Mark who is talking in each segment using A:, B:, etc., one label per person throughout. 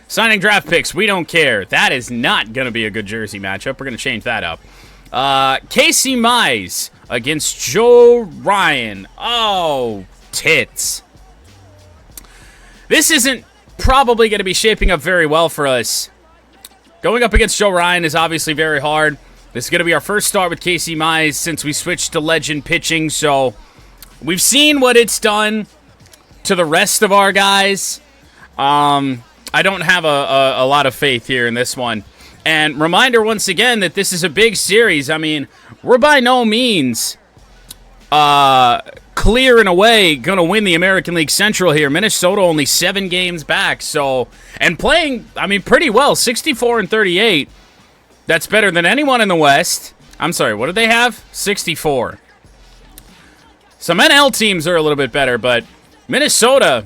A: Signing draft picks, we don't care. That is not going to be a good jersey matchup. We're going to change that up. Casey Mize against Joe Ryan. Oh, tits. This isn't probably going to be shaping up very well for us. Going up against Joe Ryan is obviously very hard. This is going to be our first start with Casey Mize since we switched to legend pitching, so we've seen what it's done to the rest of our guys. I don't have a lot of faith here in this one. And reminder once again that this is a big series. I mean, we're by no means clear and away going to win the American League Central here. Minnesota only 7 games back, so, and playing, I mean, pretty well, 64-38. That's better than anyone in the West. I'm sorry, what do they have? 64. Some NL teams are a little bit better, but Minnesota,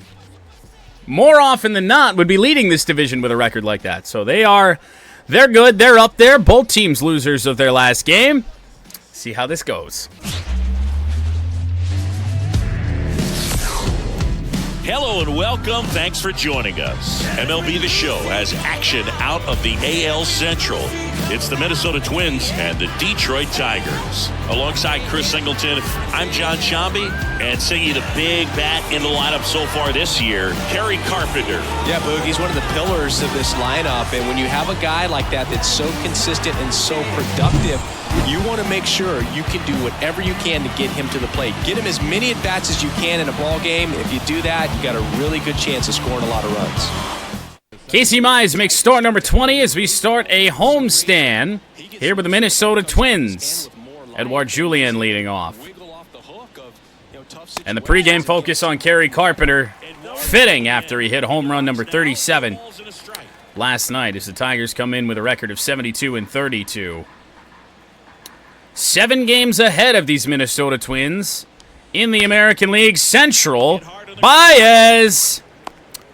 A: more often than not, would be leading this division with a record like that. So they're good. They're up there. Both teams losers of their last game. See how this goes.
B: Hello and welcome. Thanks for joining us. MLB The Show has action out of the AL Central. It's the Minnesota Twins and the Detroit Tigers. Alongside Chris Singleton, I'm John Shambi, and singing the big bat in the lineup so far this year, Kerry Carpenter.
C: Yeah, Boog, he's one of the pillars of this lineup, and when you have a guy like that that's so consistent and so productive, you want to make sure you can do whatever you can to get him to the plate. Get him as many at-bats as you can in a ball game. If you do that, you got a really good chance of scoring a lot of runs.
A: Casey Mize makes start number 20 as we start a homestand here with the Minnesota Twins. Edouard Julien leading off. And the pregame focus on Kerry Carpenter, fitting after he hit home run number 37 last night as the Tigers come in with a record of 72-32. 7 games ahead of these Minnesota Twins in the American League Central. Baez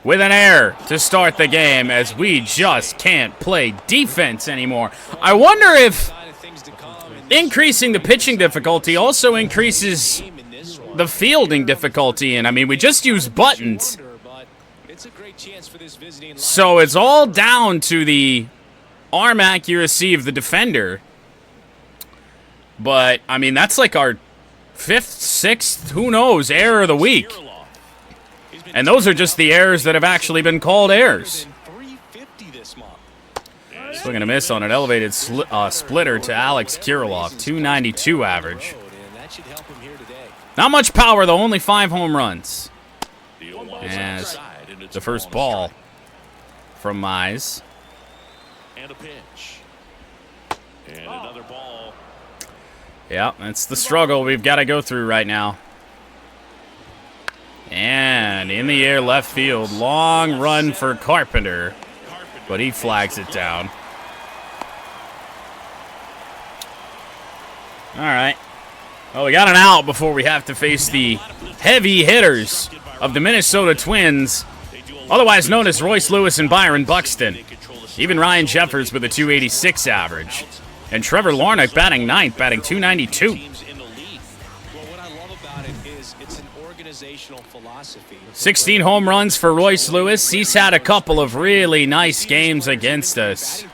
A: with an error to start the game as we just can't play defense anymore. I wonder if increasing the pitching difficulty also increases the fielding difficulty. And I mean, we just use buttons. So it's all down to the arm accuracy of the defender. But, I mean, that's like our 5th, 6th, who knows, error of the week. And those are just the errors that have actually been called errors. Swing and a miss on an elevated splitter to Alex Kirilloff, 292 average. Not much power, though, only 5 home runs. As the first ball from Mize.
B: And a pitch. And another ball.
A: Yeah, that's the struggle we've got to go through right now. And in the air left field, long run for Carpenter, but he flags it down. All right. Well, we got an out before we have to face the heavy hitters of the Minnesota Twins, otherwise known as Royce Lewis and Byron Buxton. Even Ryan Jeffers with a 286 average. And Trevor Larnach batting 9th, batting 292. 16 home runs for Royce Lewis. He's had a couple of really nice games against us.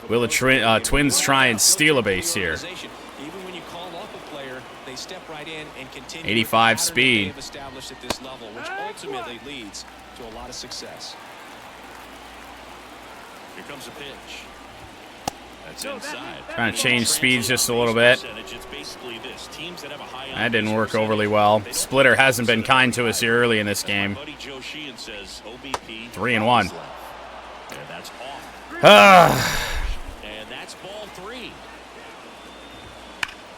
A: Will the Twins try and steal a base here? 85 speed.
B: Here comes a pitch. That's inside.
A: Trying to change speeds just a little bit. That didn't work overly well. Splitter hasn't been kind to us here early in this game. 3-1.
B: And that's ball 3.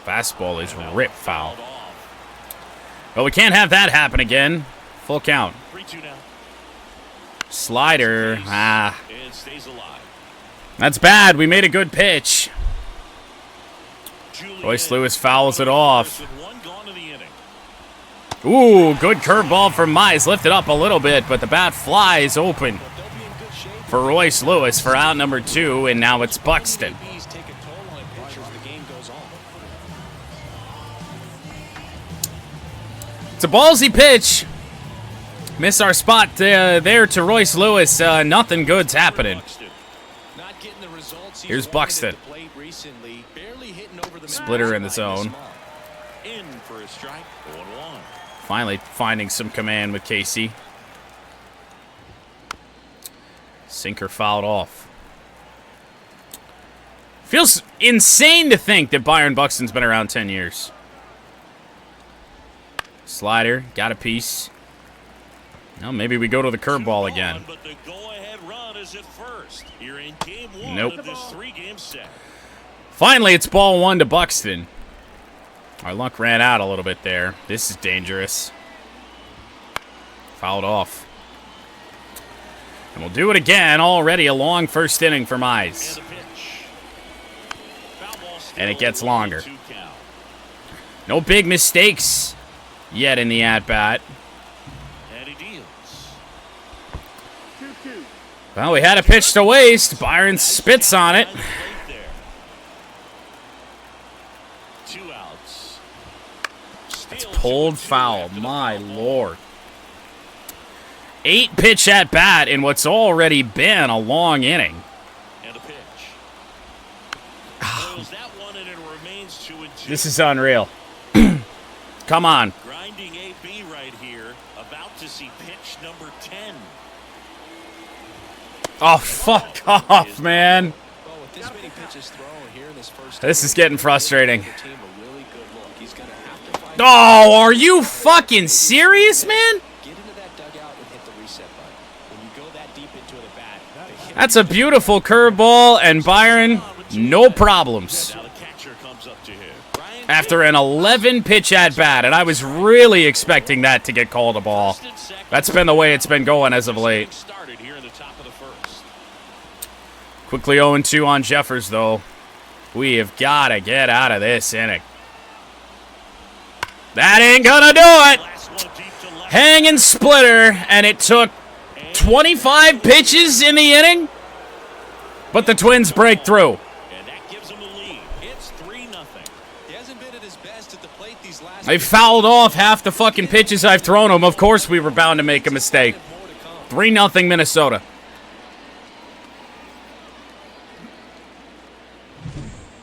A: Fastball is rip foul. But we can't have that happen again. Full count.
B: 3-2 now.
A: Slider.
B: It stays alive.
A: That's bad. We made a good pitch. Royce Lewis fouls it off. Ooh, good curveball from Mize. Lifted up a little bit, but the bat flies open for Royce Lewis for out number 2, and now it's Buxton. It's a ballsy pitch. Miss our spot there to Royce Lewis. Nothing good's happening. Here's Buxton. Splitter in the zone. Finally finding some command with Casey. Sinker fouled off. Feels insane to think that Byron Buxton's been around 10 years. Slider, got a piece. Well, maybe we go to the curveball again. Nope. Finally, it's ball 1 to Buxton. Our luck ran out a little bit there. This is dangerous. Fouled off. And we'll do it again. Already a long first inning for Mize. And it gets longer. No big mistakes yet in the at-bat. Well, we had a pitch to waste. Byron spits on it. It's pulled foul. My Lord. 8 pitch at bat in what's already been a long inning. This is unreal. Come on.
B: Grinding AB right here, about to see pitch number 10.
A: Oh, fuck off, man. This is getting frustrating. Oh, are you fucking serious, man? That's a beautiful curveball, and Byron, no problems. After an 11-pitch at-bat, and I was really expecting that to get called a ball. That's been the way it's been going as of late. Quickly 0-2 on Jeffers, though. We have got to get out of this inning. That ain't gonna do it! Hanging splitter, and it took 25 pitches in the inning, but the Twins break through. I fouled off half the fucking pitches I've thrown him. Of course we were bound to make a mistake. 3-0 Minnesota.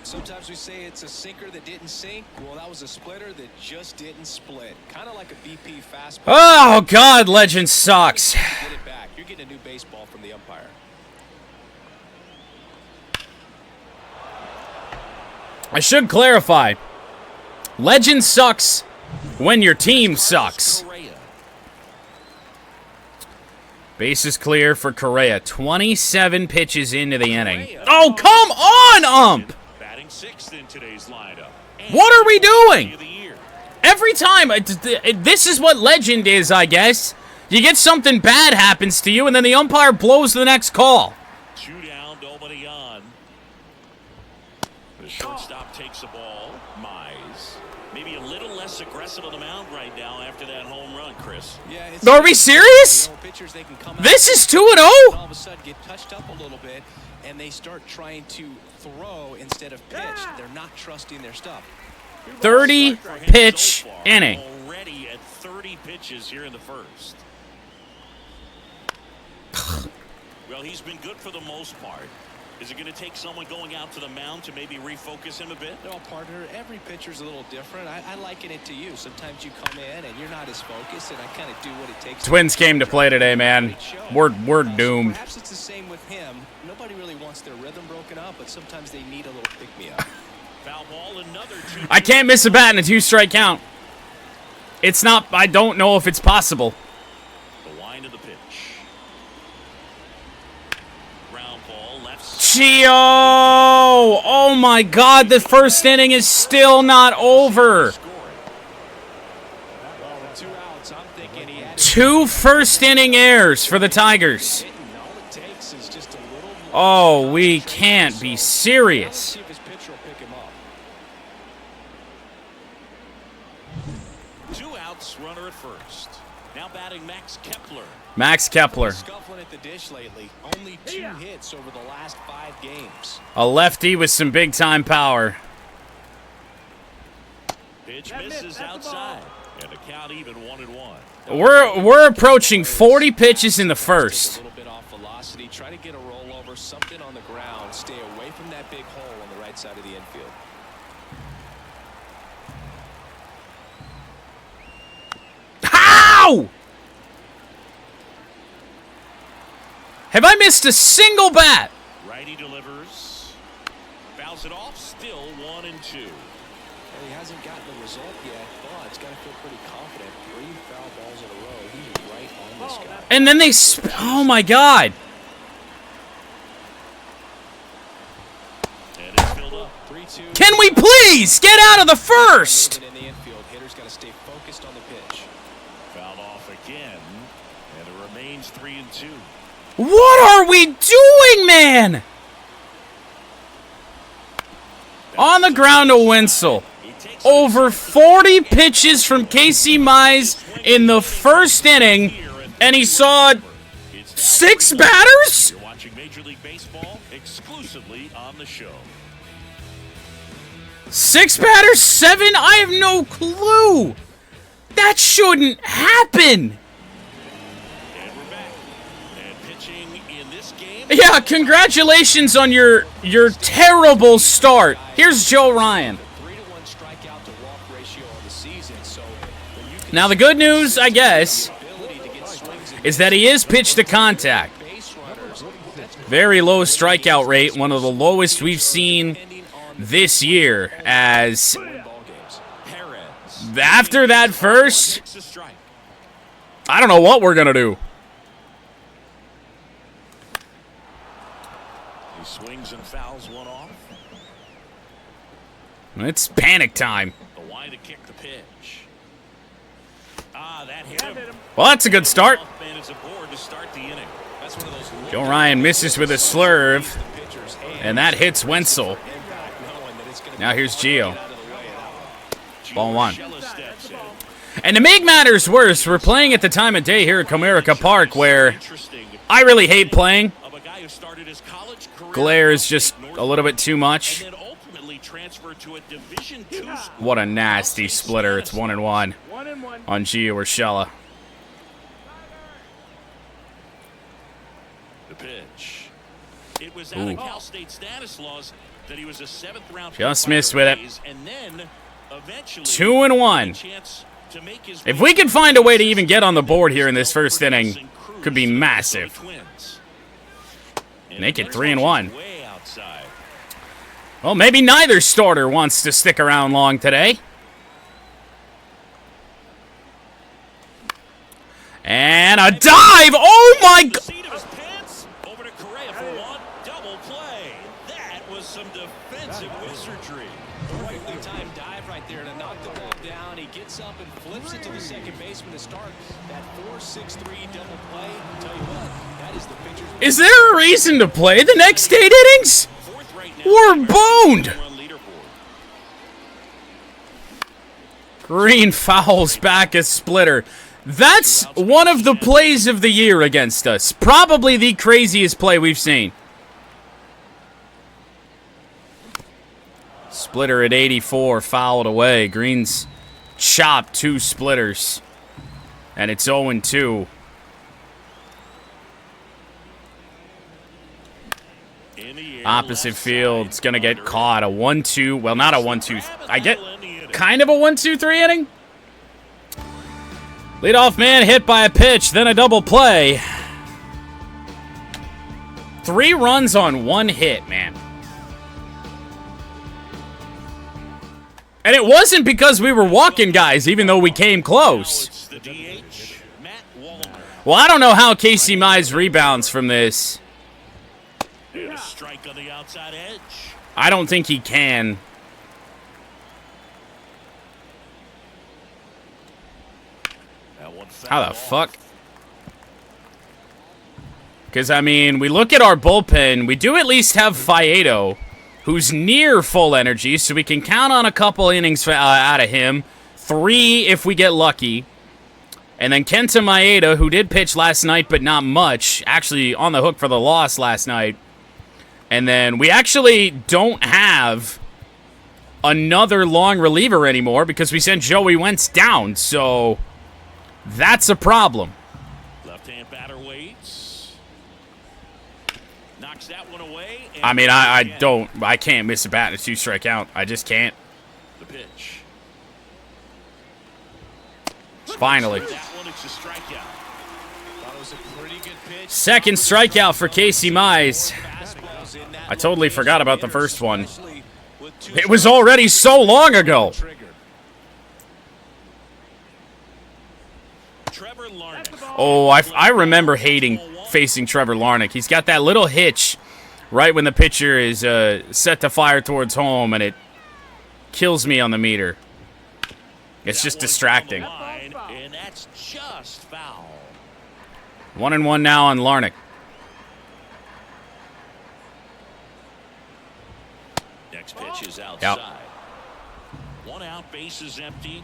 C: Sometimes we say it's a sinker that didn't sink. Well, that was a splitter that just didn't split. Kind of like a BP fastball.
A: Oh, God, Legend sucks.
C: Get it back. You're getting a new baseball from the umpire.
A: I should clarify. Legend sucks when your team sucks. Base is clear for Correa. 27 pitches into the inning. Oh, come on, ump! What are we doing? Every time, this is what Legend is, I guess. You get something bad happens to you, and then the umpire blows the next call.
B: 2 down, nobody on. The shortstop takes the ball. Mize. Maybe a little less aggressive on the mound right now after that home run, Chris.
C: Yeah,
A: are we serious? This is 2-0?
C: All of a sudden get touched up a little bit, and they start trying to throw instead of pitch. They're not trusting their stuff.
A: 30-pitch inning.
B: Already at 30 pitches here in the first. Well, he's been good for the most part. Is it going to take someone going out to the mound to maybe refocus him a bit?
C: No, partner, every pitcher's a little different. I liken it to you. Sometimes you come in and you're not as focused, and I kind of do what it takes.
A: Twins came to play today, man. We're doomed.
C: Perhaps it's the same with him. Nobody really wants their rhythm broken up, but sometimes they need a little pick-me-up.
B: Foul ball, another 2.
A: I can't miss a bat in a 2-strike count. It's not, I don't know if it's possible.
B: The line of the pitch. Ground ball, left.
A: Gio! Oh my God, the first inning is still not over.
C: 2 outs. I'm thinking he had
A: 2 first-inning errors for the Tigers.
C: all it takes is just a little.
A: Oh, we can't be serious.
C: See if his pitcher will pick him up.
B: 2 outs, runner at first. Now batting Max Kepler.
A: Max Kepler,
C: Scuffling at the dish lately. Only 2 hits over the last 5 games.
A: a lefty with some big-time power.
B: Pitch misses outside. And the count even 1-1.
A: We're approaching 40 pitches in the first.
C: A little bit off velocity. Try to get a rollover, something on the ground. Stay away from that big hole on the right side of the infield.
A: How? Have I missed a single bat?
B: Righty delivers. Fouls it off. Still 1-2.
C: Well, he hasn't gotten the result yet, but he's got to feel pretty confident. 3 foul balls in a row. He's right on this guy.
A: And then they oh my God.
B: And it's filled up.
C: 3-2.
A: Can we please get out of the first?
C: In the infield, hitter's got to stay focused on the pitch.
B: Fouled off again. And it remains 3-2.
A: What are we doing, man? On the ground to Wenzel. Over 40 pitches from Casey Mize in the first inning, and he saw 6 batters?
B: You're watching Major League Baseball exclusively on the show.
A: 6 batters, 7? I have no clue. That shouldn't happen.
B: And we're back. And pitching in this game.
A: Yeah, congratulations on your terrible start. Here's Joe Ryan.
C: 3-1 strikeout to walk ratio on the season. So when you can
A: Now the good news, I guess,
C: ability to get swings and
A: is that he is pitch to contact.
C: base runners, that's
A: Very low strikeout rate, one of the lowest we've seen this year, as
C: ball games.
B: Perez.
A: after that first,
B: Takes a strike.
A: I don't know what we're going to do.
B: He swings and fouls one off.
A: It's panic time.
B: The line to kick the pitch. That hit him.
A: Well, that's a good start.
B: Man is aboard to start the inning.
C: That's one of those
A: Joe Ryan misses with a slurve,
C: pitcher's hand.
A: and that hits Wenzel.
C: Knowing that it's gonna
A: Now here's Gio.
C: out of the way of that.
A: Ball 1.
B: Shella steps in.
A: And to make matters worse, we're playing at the time of day here at Comerica Park where
B: Interesting
A: I really hate playing.
B: of a guy who started his college career
A: Glare is just a little bit too much.
B: and then ultimately transferred to a Division II school.
A: What a nasty splitter. It's 1-1 on Gio Urshela.
B: The pitch. It was out of Cal State Stanislaus that he was a 7th round
A: Just
B: pick by
A: missed
B: the
A: with it.
B: Rays, and then eventually
A: 2-1.
B: chance to make his
A: If
B: way
A: we can find a way to even get on the board here in this first inning, could be massive. Make it 3-1.
B: Way outside.
A: Well, maybe neither starter wants to stick around long today. And a dive! Oh my
B: The
A: God!
B: seat of his pants over to Correa for one double play. That was some defensive wizardry.
C: The rightly timed dive right there to knock the ball down. He gets up and flips it to the second baseman to start that 4-6-3 double play. Tell you what, that is the pitcher's.
A: Is there a reason to play the next 8 innings?
B: Fourth right now.
A: We're boned!
B: On leaderboard.
A: Green fouls back a splitter. That's one of the plays of the year against us. Probably the craziest play we've seen. Splitter at 84, fouled away. Green's chopped 2 splitters. And it's 0-2.
B: In the air,
A: Opposite
B: left
A: field.
B: side.
A: It's going to get caught. A 1-2. Well, not a 1-2. I get kind of a 1-2-3 inning. Leadoff man hit by a pitch, then a double play. 3 runs on 1 hit, man. And it wasn't because we were walking guys, even though we came
B: Now
A: close.
B: it's the DH, Matt Wallner.
A: Well, I don't know how Casey Mize rebounds from this.
B: And a strike on the outside edge.
A: I don't think he can.
B: That one
A: How the
B: fouled off.
A: fuck? Because, I mean, we look at our bullpen. We do at least have Faedo, who's near full energy, so we can count on a couple innings out of him. 3 if we get lucky. And then Kenta Maeda, who did pitch last night, but not much. Actually, on the hook for the loss last night. And then we actually don't have another long reliever anymore because we sent Joey Wentz down. So that's a problem.
B: Left-hand batter waits. Knocks that one away.
A: I mean, I can't miss a bat in a 2-strike count. I just can't.
B: The pitch.
A: Finally.
B: That one, it's a strikeout. That was a pretty good pitch.
A: Second strikeout for Casey Mize. I totally forgot about the first one. It was already so long ago. Oh, I remember hating facing Trevor Larnach. He's got that little hitch right when the pitcher is set to fire towards home, and it kills me on the meter. It's just distracting.
B: And that's just foul.
A: 1-1 now on Larnach.
B: Next pitch is outside. One out, base is empty.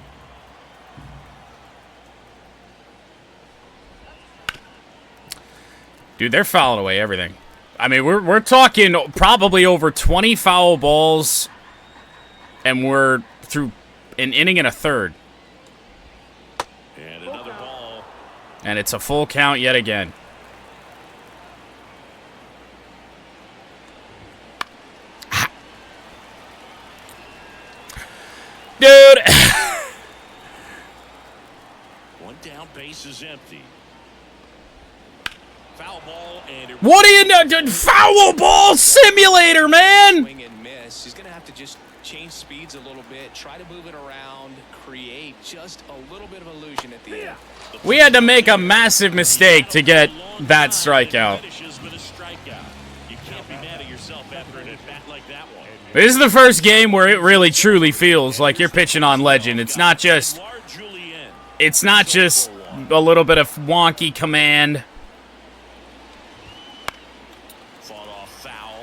A: Dude, they're fouling away everything. I mean, we're talking probably over 20 foul balls, and we're through an inning and a third.
B: And another ball.
A: And it's a full count yet again. Dude.
B: One down, base is empty. Foul ball and
A: What are you doing? Foul ball simulator, man!
C: Swing and miss. He's going to have to just change speeds a little bit, try to move it around, create just a little bit of illusion at the end.
A: We had to make a massive mistake to get that strikeout.
B: You can't be mad at yourself after an at-bat like that one.
A: This is the first game where it really truly feels like you're pitching on legend. It's not just a little bit of wonky command.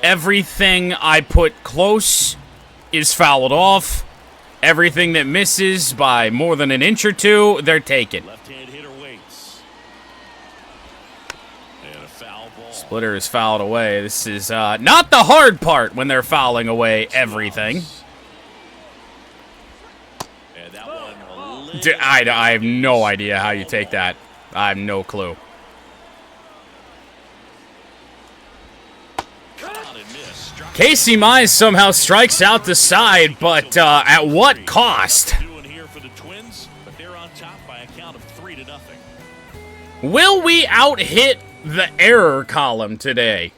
A: Everything I put close is fouled off. Everything that misses by more than an inch or two, they're taken.
B: Left-hand hitter waits. And a foul ball.
A: Splitter is fouled away. This is not the hard part when they're fouling away everything.
B: And that one
A: Dude, I have no idea how you take that. I have no clue. Casey Mize somehow strikes out the side, but at what cost? Will we out-hit the error column today?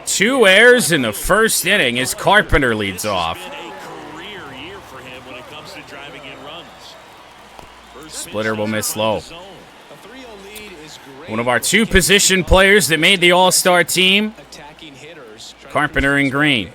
A: 2 errors in the first inning as Carpenter leads off. Splitter will miss low. One of our 2 position players that made the All-Star team, Carpenter in green.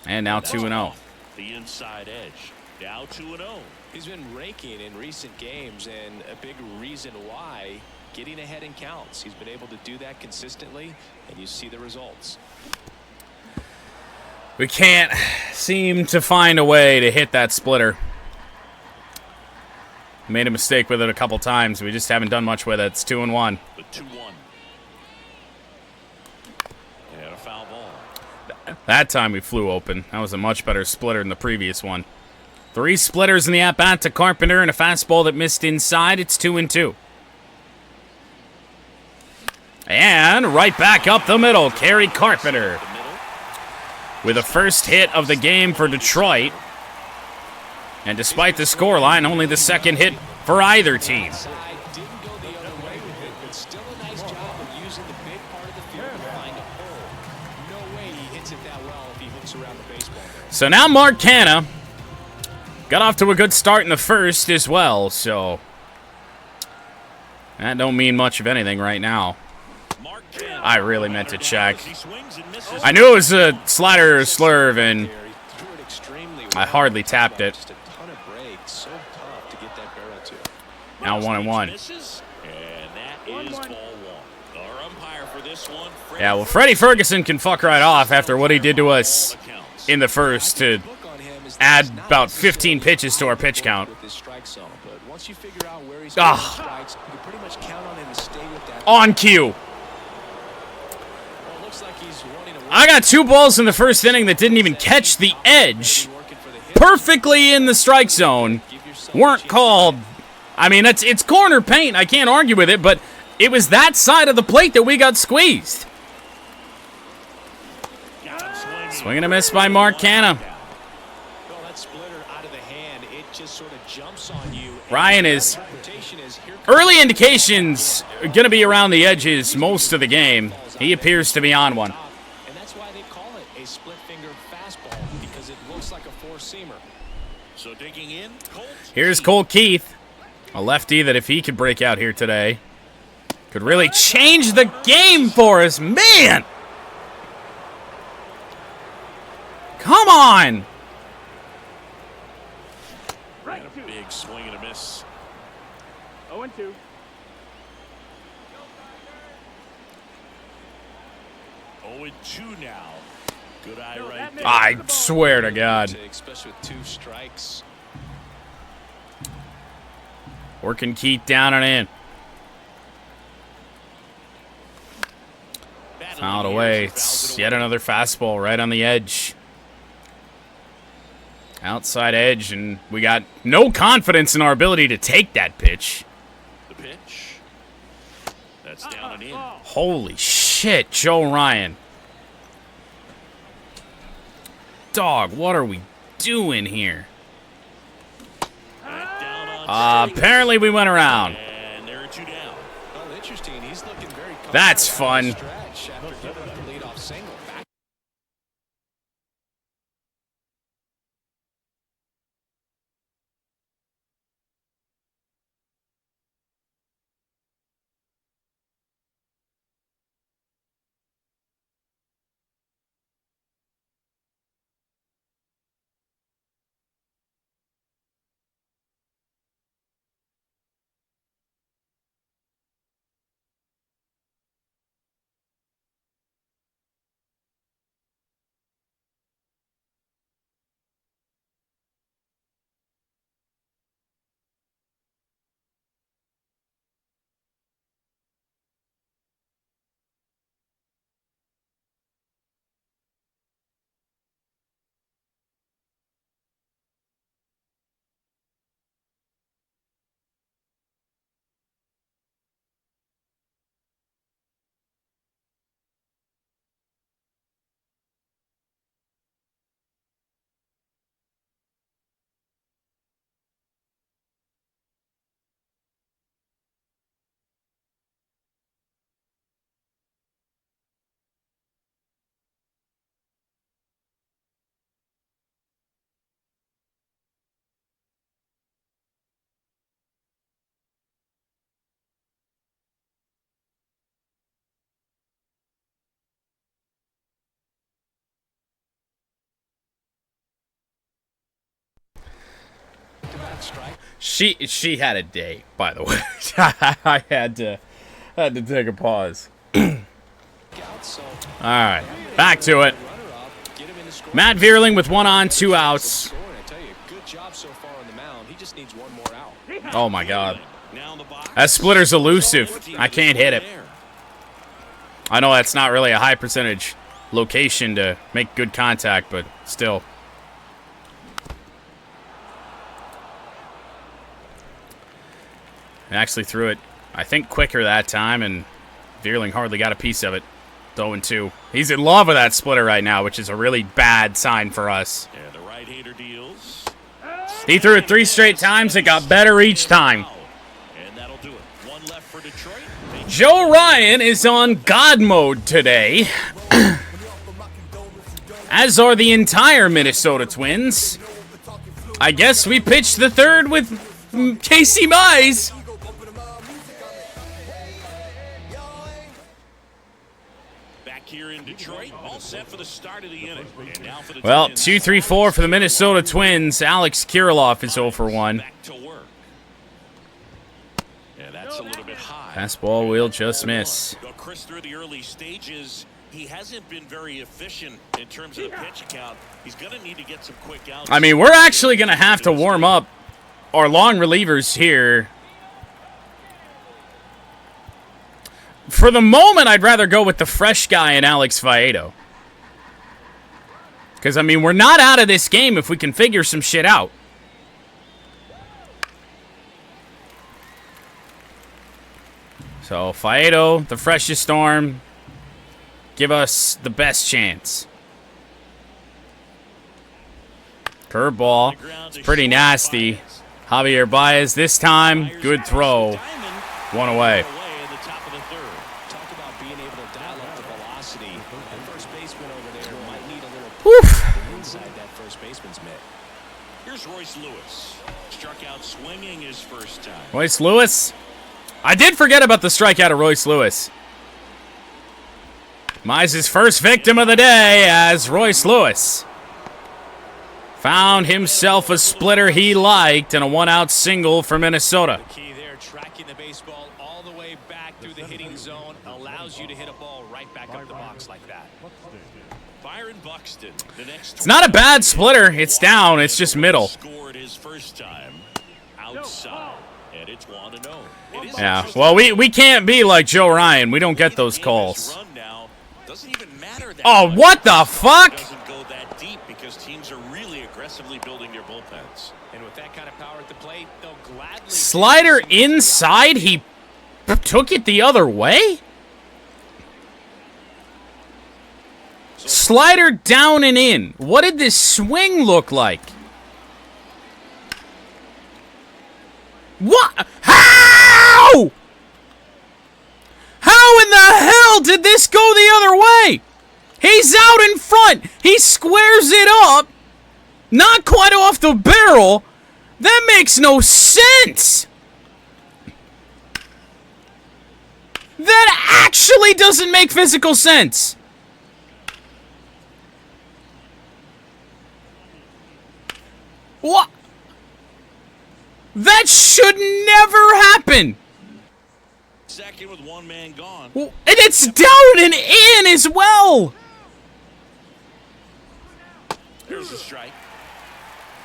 A: And now 2-0.
B: The inside edge. Now 2-0.
C: He's been raking in recent games, and a big reason why, getting ahead in counts. He's been able to do that consistently, and you see the results.
A: We can't seem to find a way to hit that splitter. Made a mistake with it a couple times. We just haven't done much with it. It's 2-1.
B: The 2-1. And a foul ball.
A: That time we flew open. That was a much better splitter than the previous one. 3 splitters in the at-bat to Carpenter and a fastball that missed inside. It's 2-2. And right back up the middle, Kerry Carpenter with the first hit of the game for Detroit. And despite the scoreline, only the second hit for either team. So now Mark Canha got off to a good start in the first as well, so that don't mean much of anything right now. I really meant to check. I knew it was a slider or slurve, and I hardly tapped it. Now 1-1. Yeah, well, Freddie Ferguson can fuck right off after what he did to us in the first to add about 15 pitches to our pitch count. On cue. I got 2 balls in the first inning that didn't even catch the edge. Perfectly in the strike zone. Weren't called. I mean, it's corner paint. I can't argue with it, but it was that side of the plate that we got squeezed. Swing and a miss by Mark Canna. Ryan is early indications going to be around the edges most of the game. He appears to be on one.
C: And that's why they call it a split-fingered fastball, because it looks like a four-seamer.
B: So digging in,
A: Here's Cole Keith, a lefty that if he could break out here today, could really change the game for us. Man! Come on!
B: big swing and a miss.
D: 0-2.
B: Oh, 2 now. Good eye right there.
A: I swear to God.
C: Especially with 2 strikes.
A: Working Keith down and in. Fouled away. It's yet another fastball right on the edge. Outside edge, and we got no confidence in our ability to take that pitch.
B: The pitch. That's down and in.
A: Holy shit, Joe Ryan. Dog, what are we doing here? Apparently we went around.
B: And there are 2 down.
C: Oh, interesting. He's looking very confident.
A: That's fun.
C: Stretch after giving up the leadoff single. Back.
A: She had a day, by the way. I had to take a pause. All right, back to it. Matt Vierling with 1 on, 2 outs. Oh my God, that splitter's elusive. I can't hit it. I know that's not really a high percentage location to make good contact, but still. I actually threw it, I think, quicker that time, and Vierling hardly got a piece of it. 0-2. He's in love with that splitter right now, which is a really bad sign for us.
B: Yeah, the right-hander deals.
A: He threw it 3 straight times. It got better each time.
B: And that'll do it. 1 left for Detroit.
A: Joe Ryan is on God mode today, as are the entire Minnesota Twins. I guess we pitched the 3rd with Casey Mize.
B: Here in Detroit, all set for the start of the inning. And now for the
A: Well,
B: Twins.
A: 2-3-4 for the Minnesota Twins. Alex Kirilloff is 0 for 1.
B: Back to work. Yeah, that's a little bit high.
A: Fastball will just miss.
B: Well, Chris, through the early stages, he hasn't been very efficient in terms of the pitch count. He's going to need to get some quick outs.
A: I mean, we're actually going to have to warm up our long relievers here. For the moment, I'd rather go with the fresh guy in Alex Viedo. Because, I mean, we're not out of this game if we can figure some shit out. So, Faedo, the freshest storm, give us the best chance. Curveball. It's pretty nasty. Javier Baez this time. Good throw. One away.
C: Talk about being able to dial up the velocity. The first baseman over there might need a little inside that first baseman's mitt.
B: Here's Royce Lewis. Struck out swinging his first time.
A: Royce Lewis. I did forget about the strikeout of Royce Lewis. Mize' first victim of the day as Royce Lewis found himself a splitter he liked and a one-out single for Minnesota.
C: The key there, tracking the baseball all the way back through the hitting zone allows you to hit a ball right back up the box like that.
B: Byron Buxton, the next
A: It's not a bad splitter. It's down. It's just middle.
B: Scored his first time outside, and it's 1-0.
A: Yeah, well, we can't be like Joe Ryan. We don't get those calls. Oh, what the fuck?
B: Doesn't go that deep because teams are really aggressively building their bullpens.
C: And with that kind of power at the plate, they'll gladly
A: Slider inside. He took it the other way? Slider down and in. What did this swing look like? What? How? How in the hell did this go the other way? He's out in front. He squares it up. Not quite off the barrel. That makes no sense. That actually doesn't make physical sense. What? That should never happen.
B: Second with one man gone.
A: And it's down and in as well.
B: There's a strike.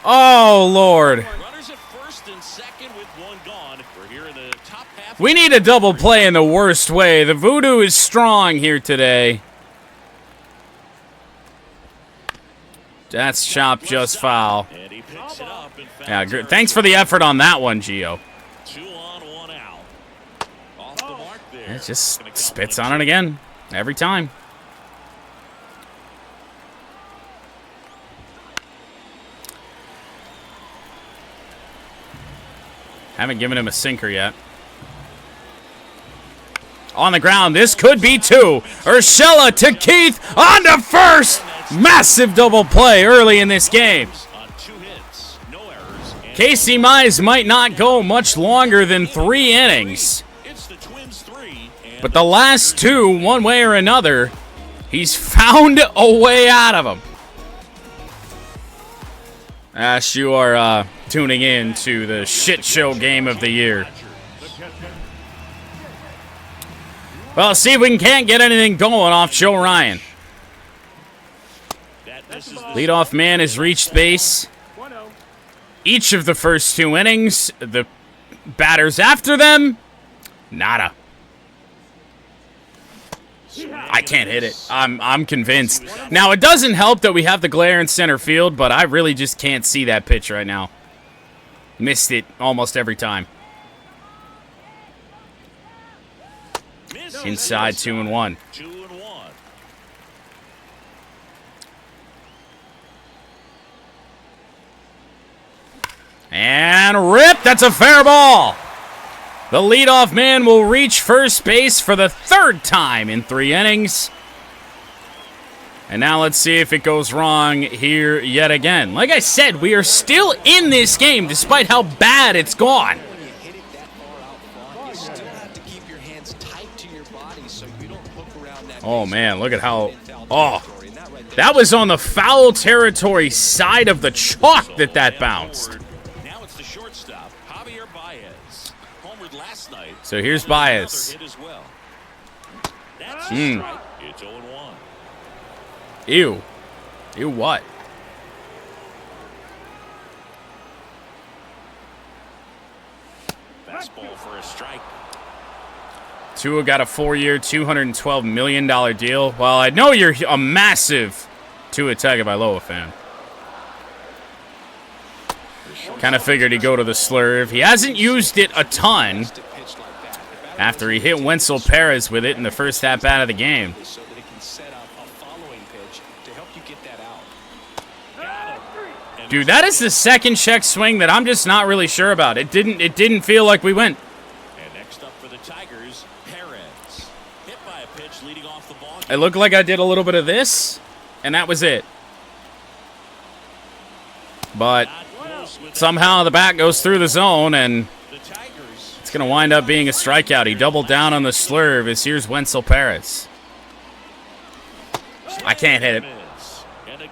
A: Oh, Lord.
B: Runners at first and second with one gone. We're here in the top half.
A: We need a double play in the worst way. The voodoo is strong here today. That's chopped just foul.
B: And he picks it up in foul
A: Yeah,
B: territory.
A: thanks for the effort on that one, Gio.
B: 2 on, 1 out. Off the mark there.
A: It just spits on it again. Every time. Haven't given him a sinker yet. On the ground, this could be 2. Urshela to Keith on to first. Massive double play early in this game.
B: On 2 hits, no errors. And
A: Casey Mize might not go much longer than 3 innings.
B: it's the Twins 3. And
A: But the last 2, one way or another, he's found a way out of them. As you are tuning in to the shit show game of the year. Well, see if we can't get anything going off Joe Ryan.
B: that misses the
A: Leadoff man has reached base.
D: 1-0.
A: Each of the first 2 innings, the batters after them, nada. I can't hit it. I'm convinced. Now, it doesn't help that we have the glare in center field, but I really just can't see that pitch right now. Missed it almost every time.
B: misses.
A: Inside 2-1.
B: 2-1.
A: And rip, that's a fair ball. The leadoff man will reach first base for the 3rd time in 3 innings. And now let's see if it goes wrong here yet again. Like I said, we are still in this game despite how bad it's gone.
C: when you hit it that far out front, you still have to keep your hands tight to your body so you don't hook around that.
A: Oh,
C: base
A: man, look at how...
C: in foul
A: Oh,
C: territory. And that right there
A: that was on the foul territory side of the chalk that bounced.
B: Now it's the shortstop, Javier Baez. Homered last night.
A: So here's
B: Another
A: Baez.
B: hit as well. That's a strike. It's 0-1.
A: Ew. Ew what?
B: Fastball for a strike.
A: Tua got a 4-year, $212 million deal. Well, I know you're a massive Tua Tagovailoa fan. Kind of figured he'd go to the slurve. He hasn't used it a ton after he hit Wenzel Perez with it in the first at bat of the game. Dude, that is the second check swing that I'm just not really sure about. It didn't feel like we went.
B: And next up for the Tigers, Perez. Hit by a pitch leading off the ball.
A: It looked like I did a little bit of this, and that was it. But somehow the bat goes through the zone, and it's going to wind up being a strikeout. He doubled down on the slurve as here's Wenzel Perez. I can't hit it.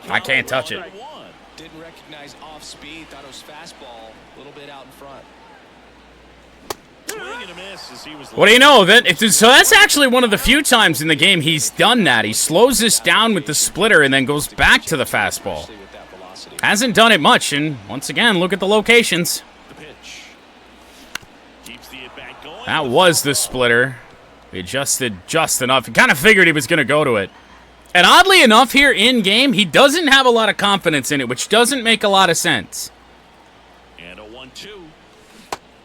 A: I can't touch it.
C: Didn't recognize off speed, thought it was fastball, a little bit out in front.
A: What do you know? So that's actually one of the few times in the game he's done that. He slows this down with the splitter and then goes back to the fastball. Hasn't done it much, and once again, look at the locations. That was the splitter. He adjusted just enough. He kind of figured he was going to go to it. And oddly enough, here in-game, he doesn't have a lot of confidence in it, which doesn't make a lot of sense.
B: And a 1-2.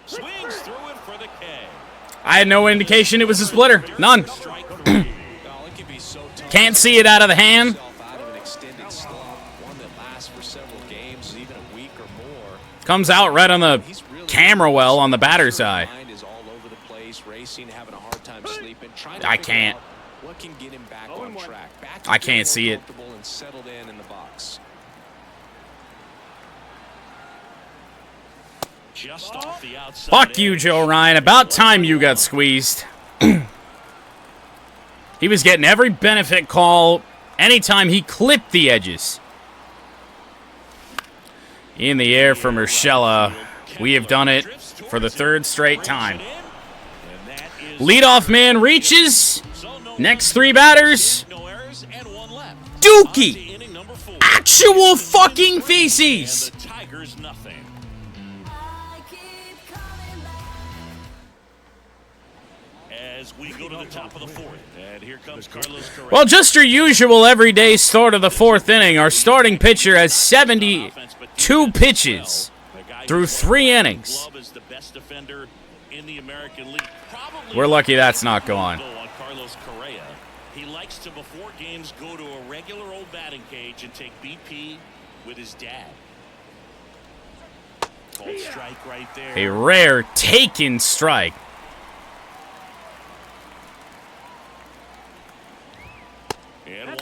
B: Swings through it for the K.
A: I had no indication it was a splitter. None. Can't see it out of the hand. Comes out right on the camera well on the batter's eye. I can't. I can't see it. Fuck you, Joe Ryan. About time you got squeezed. He was getting every benefit call anytime he clipped the edges. In the air from Urshela. We have done it for the third straight time. Leadoff man reaches. Next three batters. Dookie. Actual fucking feces.
B: As we go to the top of the fourth, and here comes Carlos Correa.
A: Well, just your usual everyday start of the fourth inning. Our starting pitcher has 72 pitches through 3 innings. We're lucky that's not gone.
B: Carlos Correa. He likes to, before games, go to a regular old batting cage and take BP with his dad. Called strike right there.
A: A rare taken strike.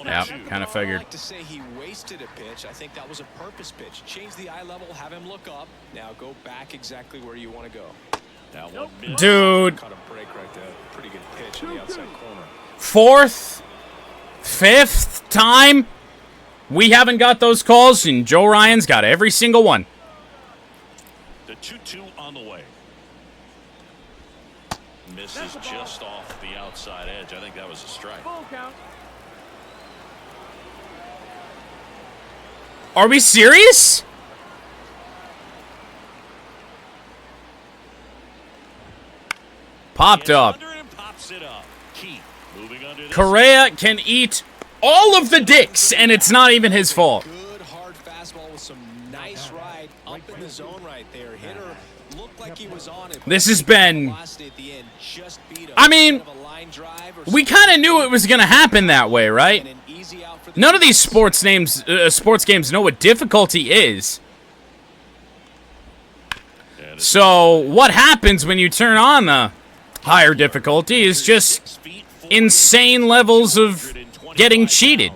A: Yeah, kind of figured.
C: I like to say he wasted a pitch. I think that was a purpose pitch. Change the eye level, have him look up. Now go back exactly where you want to go.
B: That one
A: dude.
C: Caught a break right there. Pretty good pitch in the outside corner.
A: 4th, 5th time we haven't got those calls, and Joe Ryan's got every single one.
B: The 2-2 on the way. Misses just off the outside edge. I think that was a strike.
D: Full count.
A: Are we serious? Popped up. Correa can eat all of the dicks, and it's not even his fault.
C: Good hard fastball with some nice ride up in the zone right there. Hitter looked like he was on it.
A: This has been, I mean, we kind of knew it was going to happen that way, right? None of these sports games know what difficulty is. So what happens when you turn on the higher difficulty is just insane levels of getting cheated.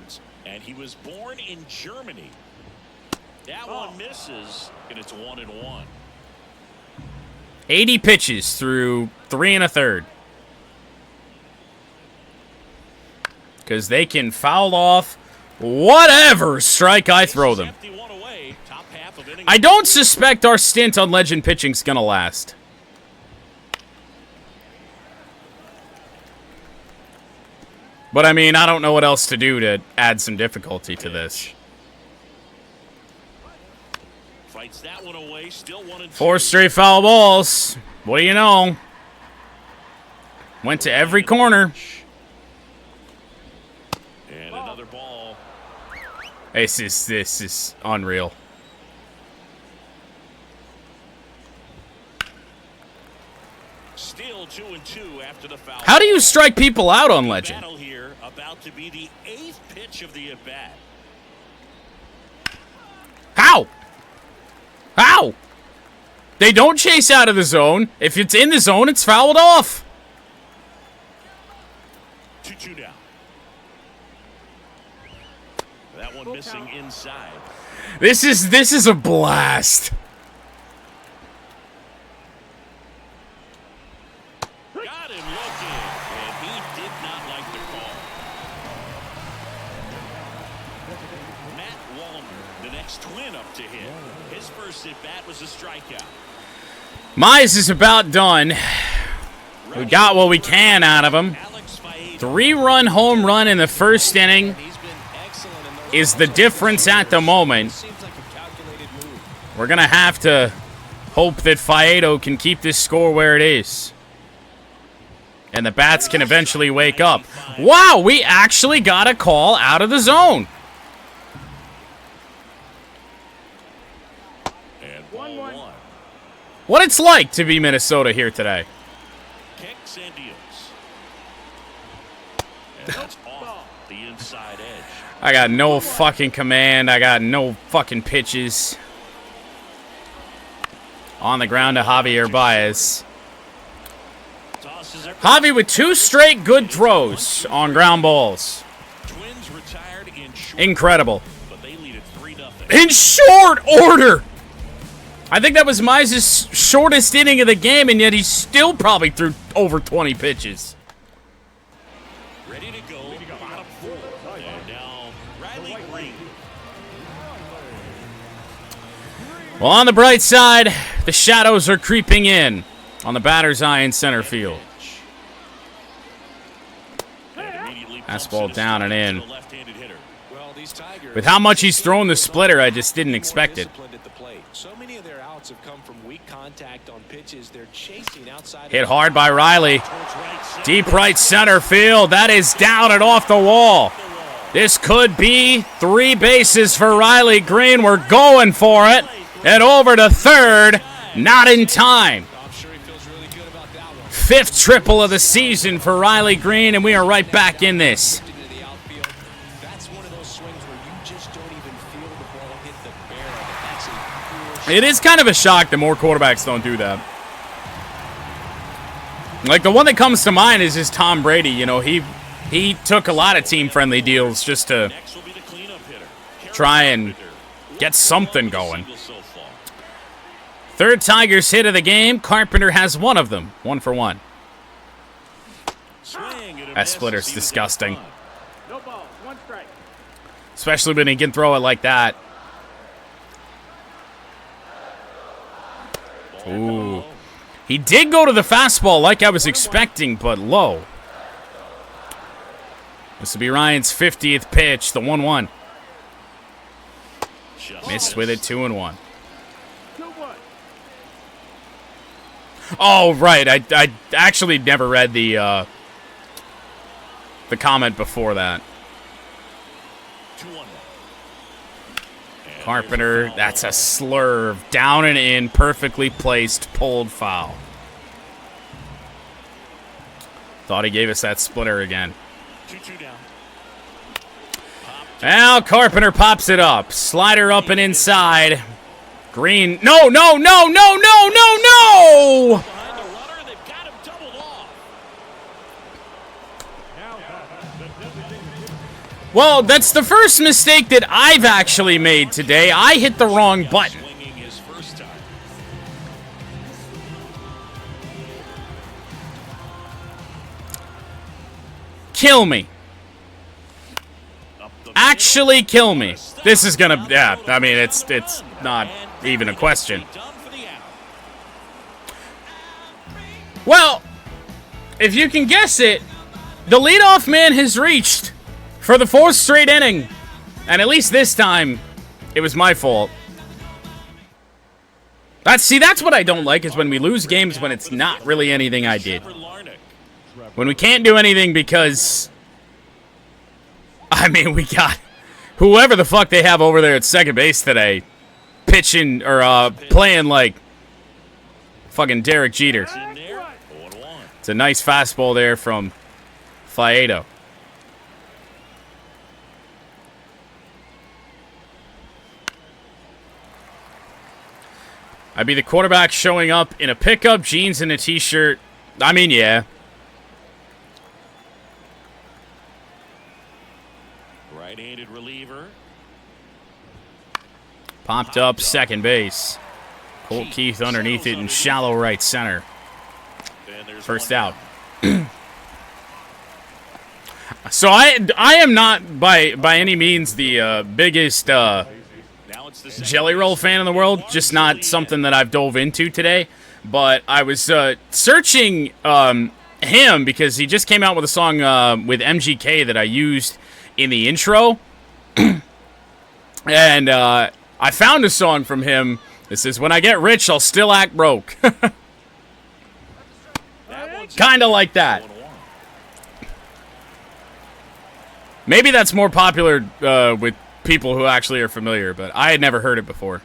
B: And he was born in Germany. That one misses, and it's 1-1.
A: 80 pitches through 3 1/3. Because they can foul off whatever strike I throw them. I don't suspect our stint on Legend Pitching's going to last. But, I mean, I don't know what else to do to add some difficulty to this.
B: Fights that one away, still 1-2.
A: 4 straight foul balls. What do you know? Went to every corner.
B: And another ball.
A: This is unreal.
B: Still 2-2 after the foul.
A: How do you strike people out on Legend?
B: Battle here about to be the 8th pitch of the at-bat.
A: How? How? They don't chase out of the zone. If it's in the zone, it's fouled off.
B: 2-2 down. That one missing inside.
A: This is a blast.
B: Got him looking, and he did not like the call. Matt Wallner, the next Twin up to hit. His first at-bat was a strikeout.
A: Mize is about done. We got what we can out of him. 3-run home run in the first inning is the difference at the moment. We're going to have to hope that Faedo can keep this score where it is. And the bats can eventually wake up. Wow, we actually got a call out of the zone.
B: And 1-1.
A: What it's like to be Minnesota here today.
B: Kicks and deals. And that's off the inside edge.
A: I got no fucking command. I got no fucking pitches. On the ground to Javier Baez. Javi with 2 straight good throws on ground balls.
B: Twins retired in short,
A: Incredible.
B: but they lead it 3-0.
A: In short order! I think that was Mize's shortest inning of the game, and yet he still probably threw over 20 pitches.
B: Ready to go. Bottom 4. And now Riley Green.
A: Well, on the bright side, the shadows are creeping in on the batter's eye in center field. Fastball down and in. With how much he's thrown the splitter, I just didn't expect it.
C: So many of their outs have come from weak contact on pitches. They're chasing outside.
A: Hit hard by Riley. Deep right center field. That is down and off the wall. This could be 3 bases for Riley Green. We're going for it. And over to third. Not in time. 5th triple of the season for Riley Green, and we are right back in this. It is kind of a shock that more quarterbacks don't do that. Like, the one that comes to mind is just Tom Brady. You know, he took a lot of team-friendly deals just to try and get something going. 3rd Tigers hit of the game. Carpenter has 1 of them. 1 for 1. That splitter's disgusting.
D: No ball, 1 strike.
A: Especially when he can throw it like that. Ooh. He did go to the fastball like I was expecting, but low. This will be Ryan's 50th pitch, the 1-1. Missed with it, 2-1. Oh, right. I actually never read the comment before that. Carpenter, that's a slurve. Down and in, perfectly placed, pulled foul. Thought he gave us that splitter again.
B: 2-2 down.
A: Now Carpenter pops it up. Slider up and inside. Green. No, no, no, no, no, no, no!
B: Behind the runner, they've got him doubled off.
A: Well, that's the first mistake that I've actually made today. I hit the wrong button.
B: Swinging his first time.
A: Kill me.
B: Up the
A: Actually kill me. This is gonna, yeah, I mean, it's not even a question.
B: done for the out.
A: Well, if you can guess it, the leadoff man has reached for the 4th straight inning. And at least this time, it was my fault. That's what I don't like, is when we lose games when it's not really anything I did. When we can't do anything because, I mean, we whoever the fuck they have over there at second base today, pitching or playing like fucking Derek Jeter. It's a nice fastball there from Faedo. I'd be the quarterback showing up in a pickup, jeans, and a t-shirt. I mean, yeah.
B: Right-handed reliever.
A: Popped up second base. Colt Keith underneath it in shallow right center. First out. So I am not by any means the biggest Jelly Roll fan in the world. Just not something that I've dove into today. But I was searching him because he just came out with a song with MGK that I used in the intro. And I found a song from him that says, "When I get rich, I'll still act broke." Kind of like that. Maybe that's more popular with people who actually are familiar, but I had never heard it before.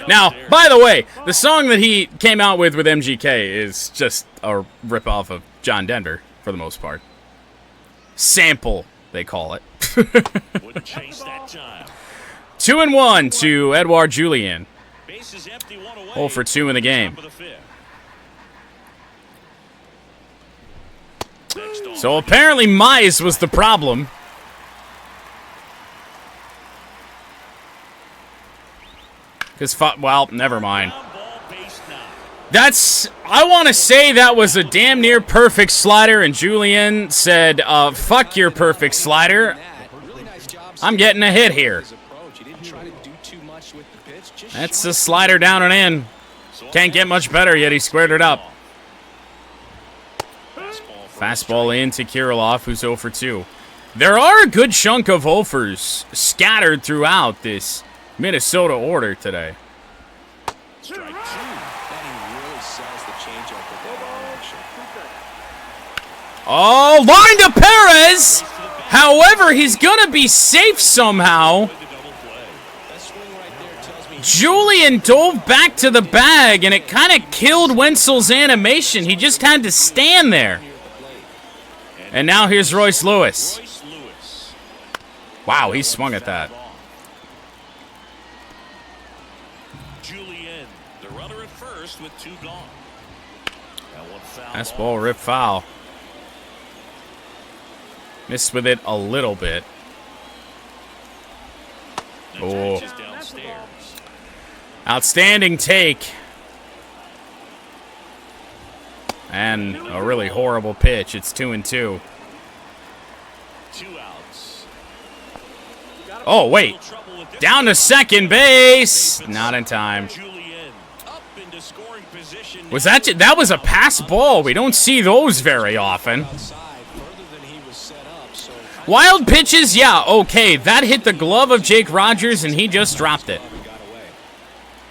A: Now, by the way, the song that he came out with MGK is just a ripoff of John Denver, for the most part. Sample, they call it. 2-1 to Edouard Julien. 0 for 2 in the game. So apparently Mize was the problem. Because, well, never mind. I want to say that was a damn near perfect slider, and Julien said, fuck your perfect slider. I'm getting a hit here. That's a slider down and in. Can't get much better, yet he squared it up. Fastball in to Kirilloff, who's 0 for 2. There are a good chunk of 0-fers scattered throughout this Minnesota order today. Oh, line to Perez! However, he's going to be safe somehow. Julien dove back to the bag, and it kind of killed Wenzel's animation. He just had to stand there. And now here's Royce Lewis. Wow, he swung at that.
B: Julien, the runner at first with 2 gone.
A: Fastball, rip foul. Missed with it a little bit. Oh. Outstanding take. And a really horrible pitch. It's 2-2.
B: 2 outs.
A: Oh, wait. Down to second base. Not in time. Was that was a pass ball. We don't see those very often. Wild pitches, yeah, okay. That hit the glove of Jake Rogers, and he just dropped it.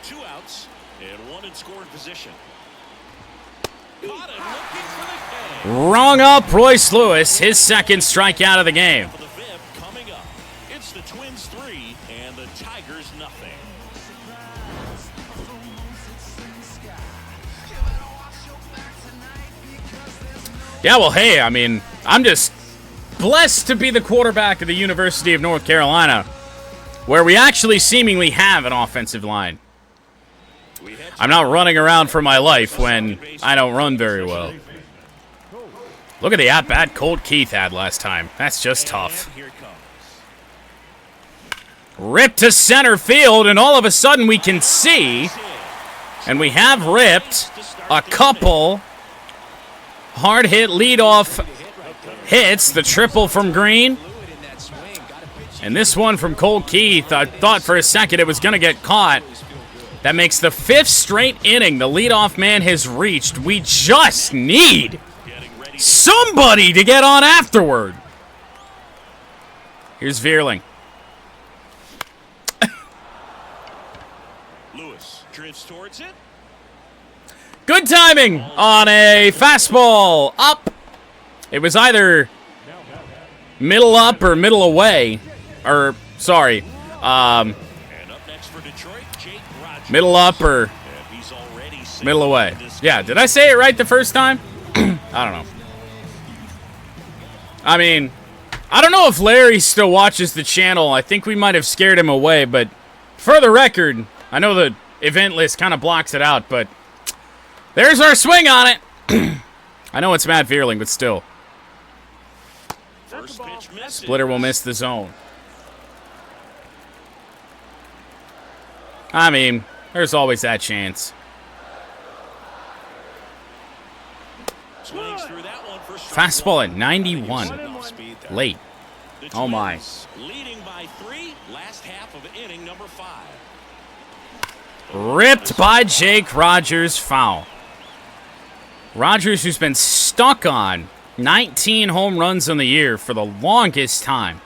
B: 2 outs and 1 in scoring position.
A: Wrong up, Royce Lewis, his second strikeout of the game.
B: Coming up, it's the Twins 3 and the Tigers nothing.
A: Yeah, well, hey, I mean, I'm just blessed to be the quarterback of the University of North Carolina, where we actually seemingly have an offensive line. I'm not running around for my life when I don't run very well. Look at the at-bat Colt Keith had last time. That's just tough. Ripped to center field, and all of a sudden we can see, and we have ripped a couple hard-hit leadoff hits. The triple from Green. And this one from Colt Keith, I thought for a second it was going to get caught. That makes the 5th straight inning the leadoff man has reached. We just need somebody to get on afterward. Here's Veerling.
B: Lewis drifts towards it.
A: Good timing on a fastball up. It was either Middle up or middle away. Or, sorry.
B: And up next for Detroit, Jake Rogers.
A: Middle up or
B: And he's already
A: middle away. Yeah, did I say it right the first time? I don't know. I mean, I don't know if Larry still watches the channel. I think we might have scared him away, but for the record, I know the event list kind of blocks it out, but there's our swing on it. I know it's Matt Vierling, but still.
B: First pitch misses.
A: Splitter will miss the zone. I mean, there's always that chance.
B: Swings through that one for strike
A: Fastball
B: one.
A: at 91. Late.
B: The
A: Oh, my.
B: Twins leading by 3, last half of inning number 5.
A: Ripped by Jake Rogers, foul. Rogers, who's been stuck on 19 home runs on the year for the longest time.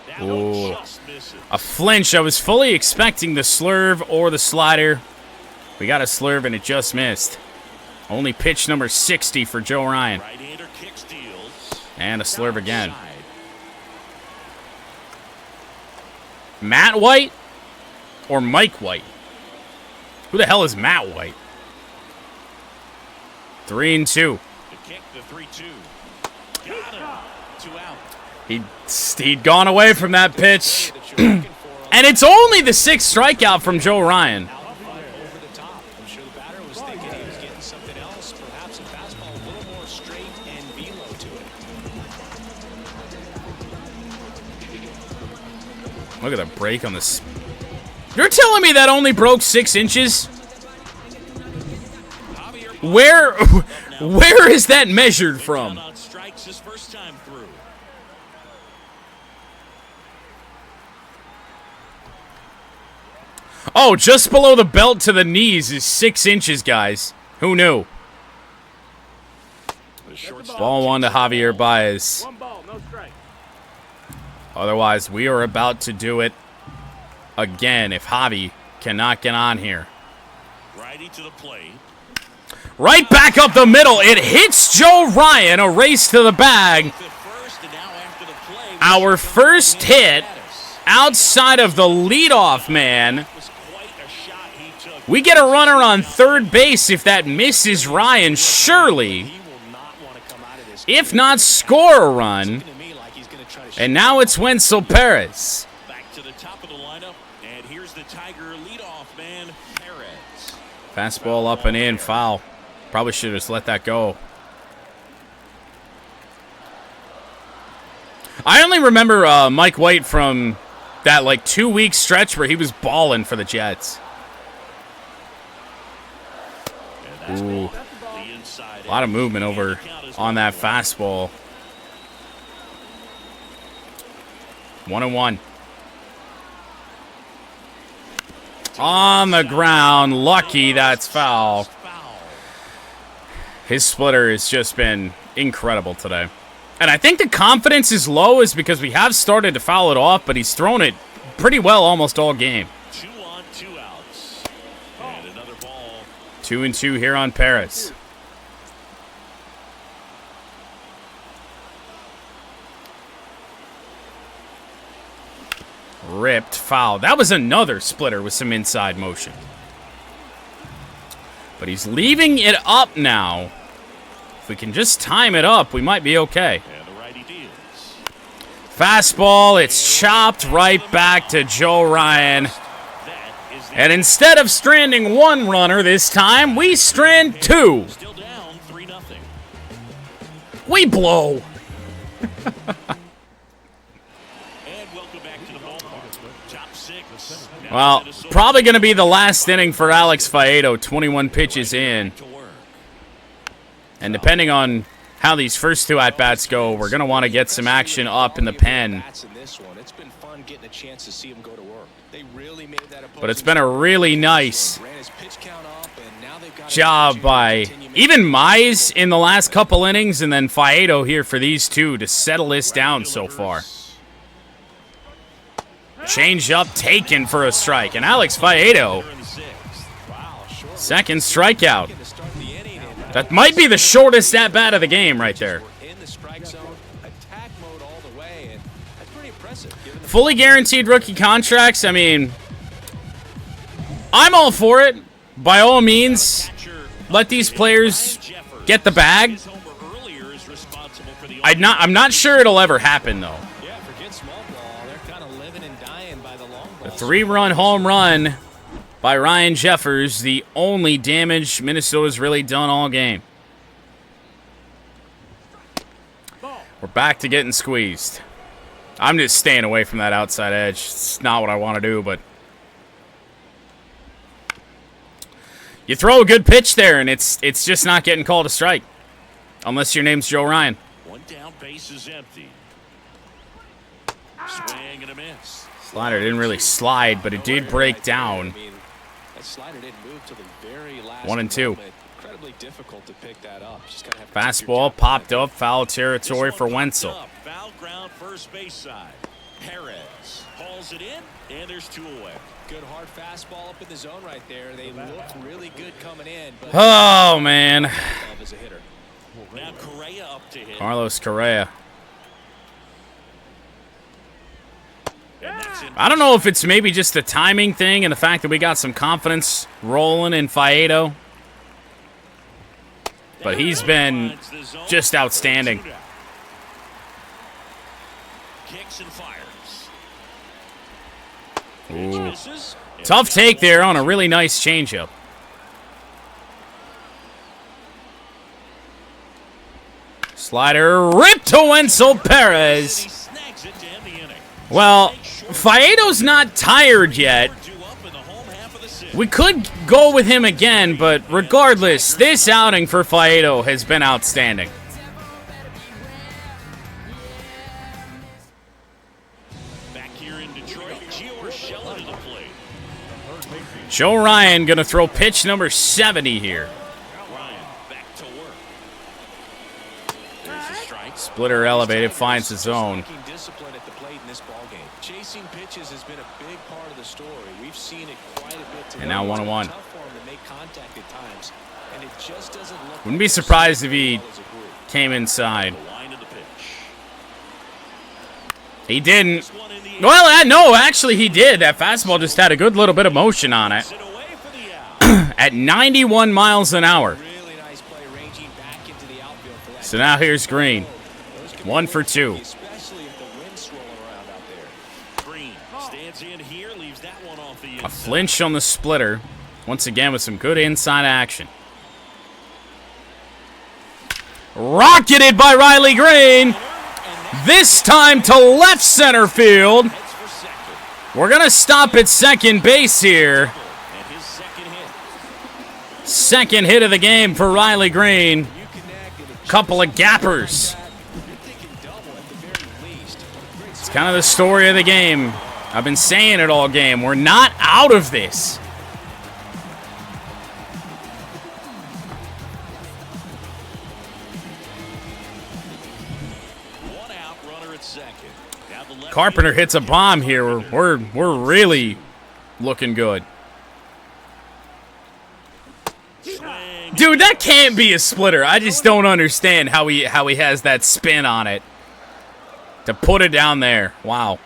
B: That
A: Ooh.
B: one just misses.
A: A flinch. I was fully expecting the slurve or the slider. We got a slurve and it just missed. Only pitch number 60 for Joe Ryan.
B: Right-hander kick steals.
A: And a slurve again.
B: Outside.
A: Matt White or Mike White? Who the hell is Matt White? 3-2.
B: The kick, the 3-2. Got him. 2 out.
A: He'd gone away from that pitch. And it's only the 6th strikeout from Joe Ryan.
C: Over the top. I'm sure the batter was thinking he was getting something else, perhaps a fastball a little more straight and velo to it.
A: Look at the break on this. You're telling me that only broke 6 inches? Where is that measured from?
B: On strikes his first time through.
A: Oh, just below the belt to the knees is 6 inches, guys. Who knew?
B: The shortstop
A: Ball 1 to Javier Baez.
D: 1 ball, no strike.
A: Otherwise, we are about to do it again if Javi cannot get on here.
B: righty to the plate.
A: Right back up the middle. It hits Joe Ryan. A race to the bag.
B: At first, and now after the play,
A: Our first hit outside of the leadoff man.
B: was quite a shot he took.
A: We get a runner on third base if that misses Ryan, surely.
C: He will not want to come out of this.
A: If not, score a run.
C: To me, like he's going to try to
A: And now it's Wenzel Perez.
B: Back to the top of the lineup, and here's the Tiger leadoff man, Perez.
A: Fastball up and in, foul. Probably should have just let that go. I only remember Mike White from that 2-week stretch where he was balling for the Jets. Ooh,
B: The inside
A: a lot of movement over on that fastball. 1-1. On the ground, lucky that's foul. His splitter has just been incredible today. And I think the confidence is low is because we have started to foul it off, but he's thrown it pretty well almost all game.
B: 2 on, 2 outs. And another ball.
A: 2-2 here on Perez. Ripped foul. That was another splitter with some inside motion. But he's leaving it up now. If we can just time it up, we might be okay.
B: And the righty deals.
A: Fastball, it's chopped right back to Joe Ryan.
B: That is the
A: And instead of stranding 1 runner this time, we strand 2.
B: still down 3-0.
A: We blow.
B: And welcome back to the ballpark. Top 6. Now
A: Well,
B: Minnesota
A: probably going to be the last inning for Alex Faedo, 21 pitches in.
B: to work.
A: And depending on how these first 2 at-bats go, we're going to want to get some action up in the pen.
C: Bats in this one. It's been fun getting a chance to see him go to work. They really made that
A: But it's been a really nice job by even Mize in the last couple innings, and then Faedo here for these 2 to settle this down so far. Change up taken for a strike, and Alex Faedo, second strikeout. That might be the shortest at-bat of the game right there.
C: In the strike zone, attack mode all the way, and that's pretty impressive.
A: Fully guaranteed rookie contracts, I mean, I'm all for it. By all means, let these players get the bag. I'm not sure it'll ever happen, though.
C: Yeah, forget small ball. They're kind of living and dying by the long ball.
A: A 3-run home run by Ryan Jeffers, the only damage Minnesota's really done all game. We're back to getting squeezed. I'm just staying away from that outside edge. It's not what I want to do, but you throw a good pitch there, and it's just not getting called a strike. Unless your name's Joe Ryan.
B: One down, base is empty. Swing and a miss.
A: Slider didn't really slide, but it did break down.
C: That slider didn't move till the very last
A: 1-2.
C: moment. Incredibly difficult to pick that up. Just gotta have to
A: Fastball popped up, foul territory for Wenzel.
B: Foul ground, first base side. Perez hauls it in, and there's 2 away.
C: good hard fastball up in the zone right there. They look really good coming in. But
A: oh, man.
C: as a hitter.
B: Now Correa up to hit.
A: Carlos Correa. I don't know if it's maybe just a timing thing and the fact that we got some confidence rolling in Faedo. But he's been just outstanding.
B: Kicks and fires.
A: Ooh. Tough take there on a really nice changeup. Slider ripped to Wenzel Perez. Well, Faedo's not tired yet. We could go with him again, but regardless, this outing for Faedo has been outstanding.
B: Back here in Detroit, Gio to the plate.
A: Joe Ryan gonna throw pitch number 70 here.
B: Ryan back to work. There's a strike.
A: Splitter elevated, finds the zone.
C: Discipline at the plate in this ballgame. Chasing pitches has been a big part of the story. We've seen it quite a bit today.
A: And now 1-1.
C: Tough for him to make contact at times, and it just doesn't look.
A: Wouldn't be surprised if he came inside.
B: Line of the pitch.
A: He didn't. Well, no, actually he did. That fastball just had a good little bit of motion on it.
B: Sit away for the out.
A: At 91 miles an hour.
C: Really nice play ranging back into the outfield for that.
A: So now here's Green. 1 for 2.
C: Especially if the wind's swirling around out there.
B: Green stands in here, leaves that one off the
A: A
B: inside.
A: flinch on the splitter. Once again with some good inside action. Rocketed by Riley Green. This time to left center field.
B: Heads for second.
A: We're going to stop at second base here.
B: And his second hit.
A: Second hit of the game for Riley Green. Couple of gappers. It's kind of the story of the game. I've been saying it all game. We're not out of this.
B: One out, runner at second. Down the left
A: Carpenter
B: field.
A: hits a bomb here. We're really looking good.
B: Swing.
A: Dude, that can't be a splitter. I just don't understand how he has that spin on it. To put it down there. Wow.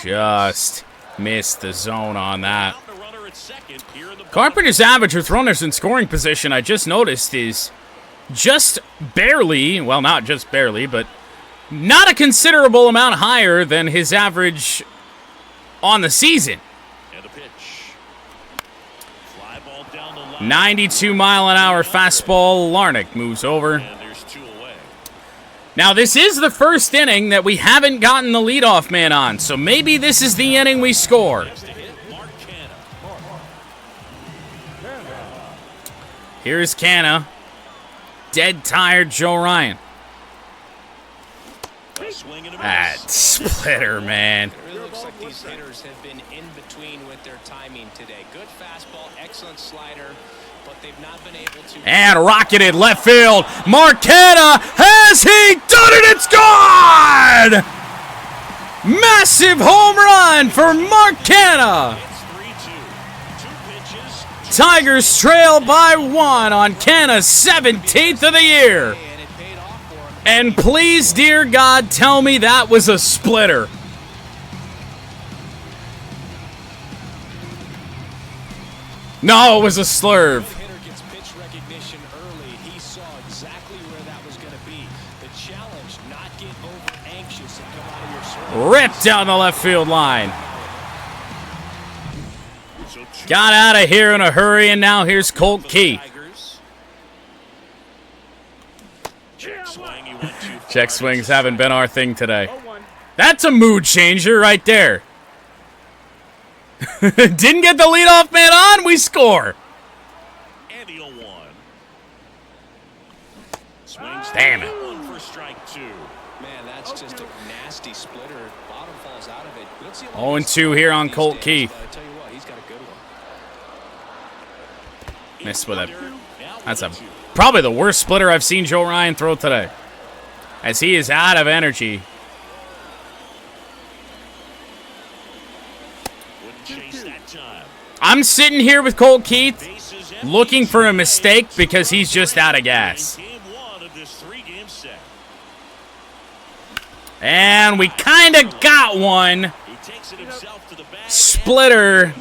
A: Just missed the zone on that.
B: Out the runner at second. Here in the
A: Carpenter's average with runners in scoring position, I just noticed, is just barely, well, not just barely, but not a considerable amount higher than his average on the season.
B: And a pitch. Fly ball down the line.
A: 92-mile-an-hour fastball. Larnick moves over.
B: And there's 2 away.
A: Now, this is the first inning that we haven't gotten the leadoff man on, so maybe this is the inning we score.
B: Next to hit, Mark Canna.
A: Here's Canna. Dead tired Joe Ryan.
B: A swing and a
A: That
B: miss.
A: splitter, man.
C: It really looks like these hitters have been in between with their timing today. Good fastball, excellent slider, but they've not been able to.
A: And rocketed left field. Marquetta, has he done it? It's gone! Massive home run for Marquetta.
B: It's 3-2. 2 pitches,
A: Tigers trail by 1 on Canna's 17th of the year. And please, dear God, tell me that was a splitter. No, it was a slurve.
C: Hitter gets pitch recognition early. He saw exactly where that was going to be. The challenge, not get over anxious and come out of your circle.
A: Ripped down the left field line. Got out of here in a hurry, and now here's Colt Key. Check swings haven't been our thing today. That's a mood changer right there. Didn't get the leadoff man on, we score.
B: And the 0-1. Swings
A: Damn it.
B: for strike 2.
C: Man, that's just a nasty splitter. Bottom falls out of it. We don't see a lot
A: 0-2 here on Colt
C: these
A: Key.
C: days, but I tell you what, he's got a good one.
A: Missed with it. That's probably the worst splitter I've seen Joe Ryan throw today, as he is out of energy.
B: Chase that time.
A: I'm sitting here with Colt Keith looking for a mistake because he's just out of gas.
B: Game 1 of this 3-game set.
A: And we kind of got one.
B: He takes it himself to the bag.
A: Splitter,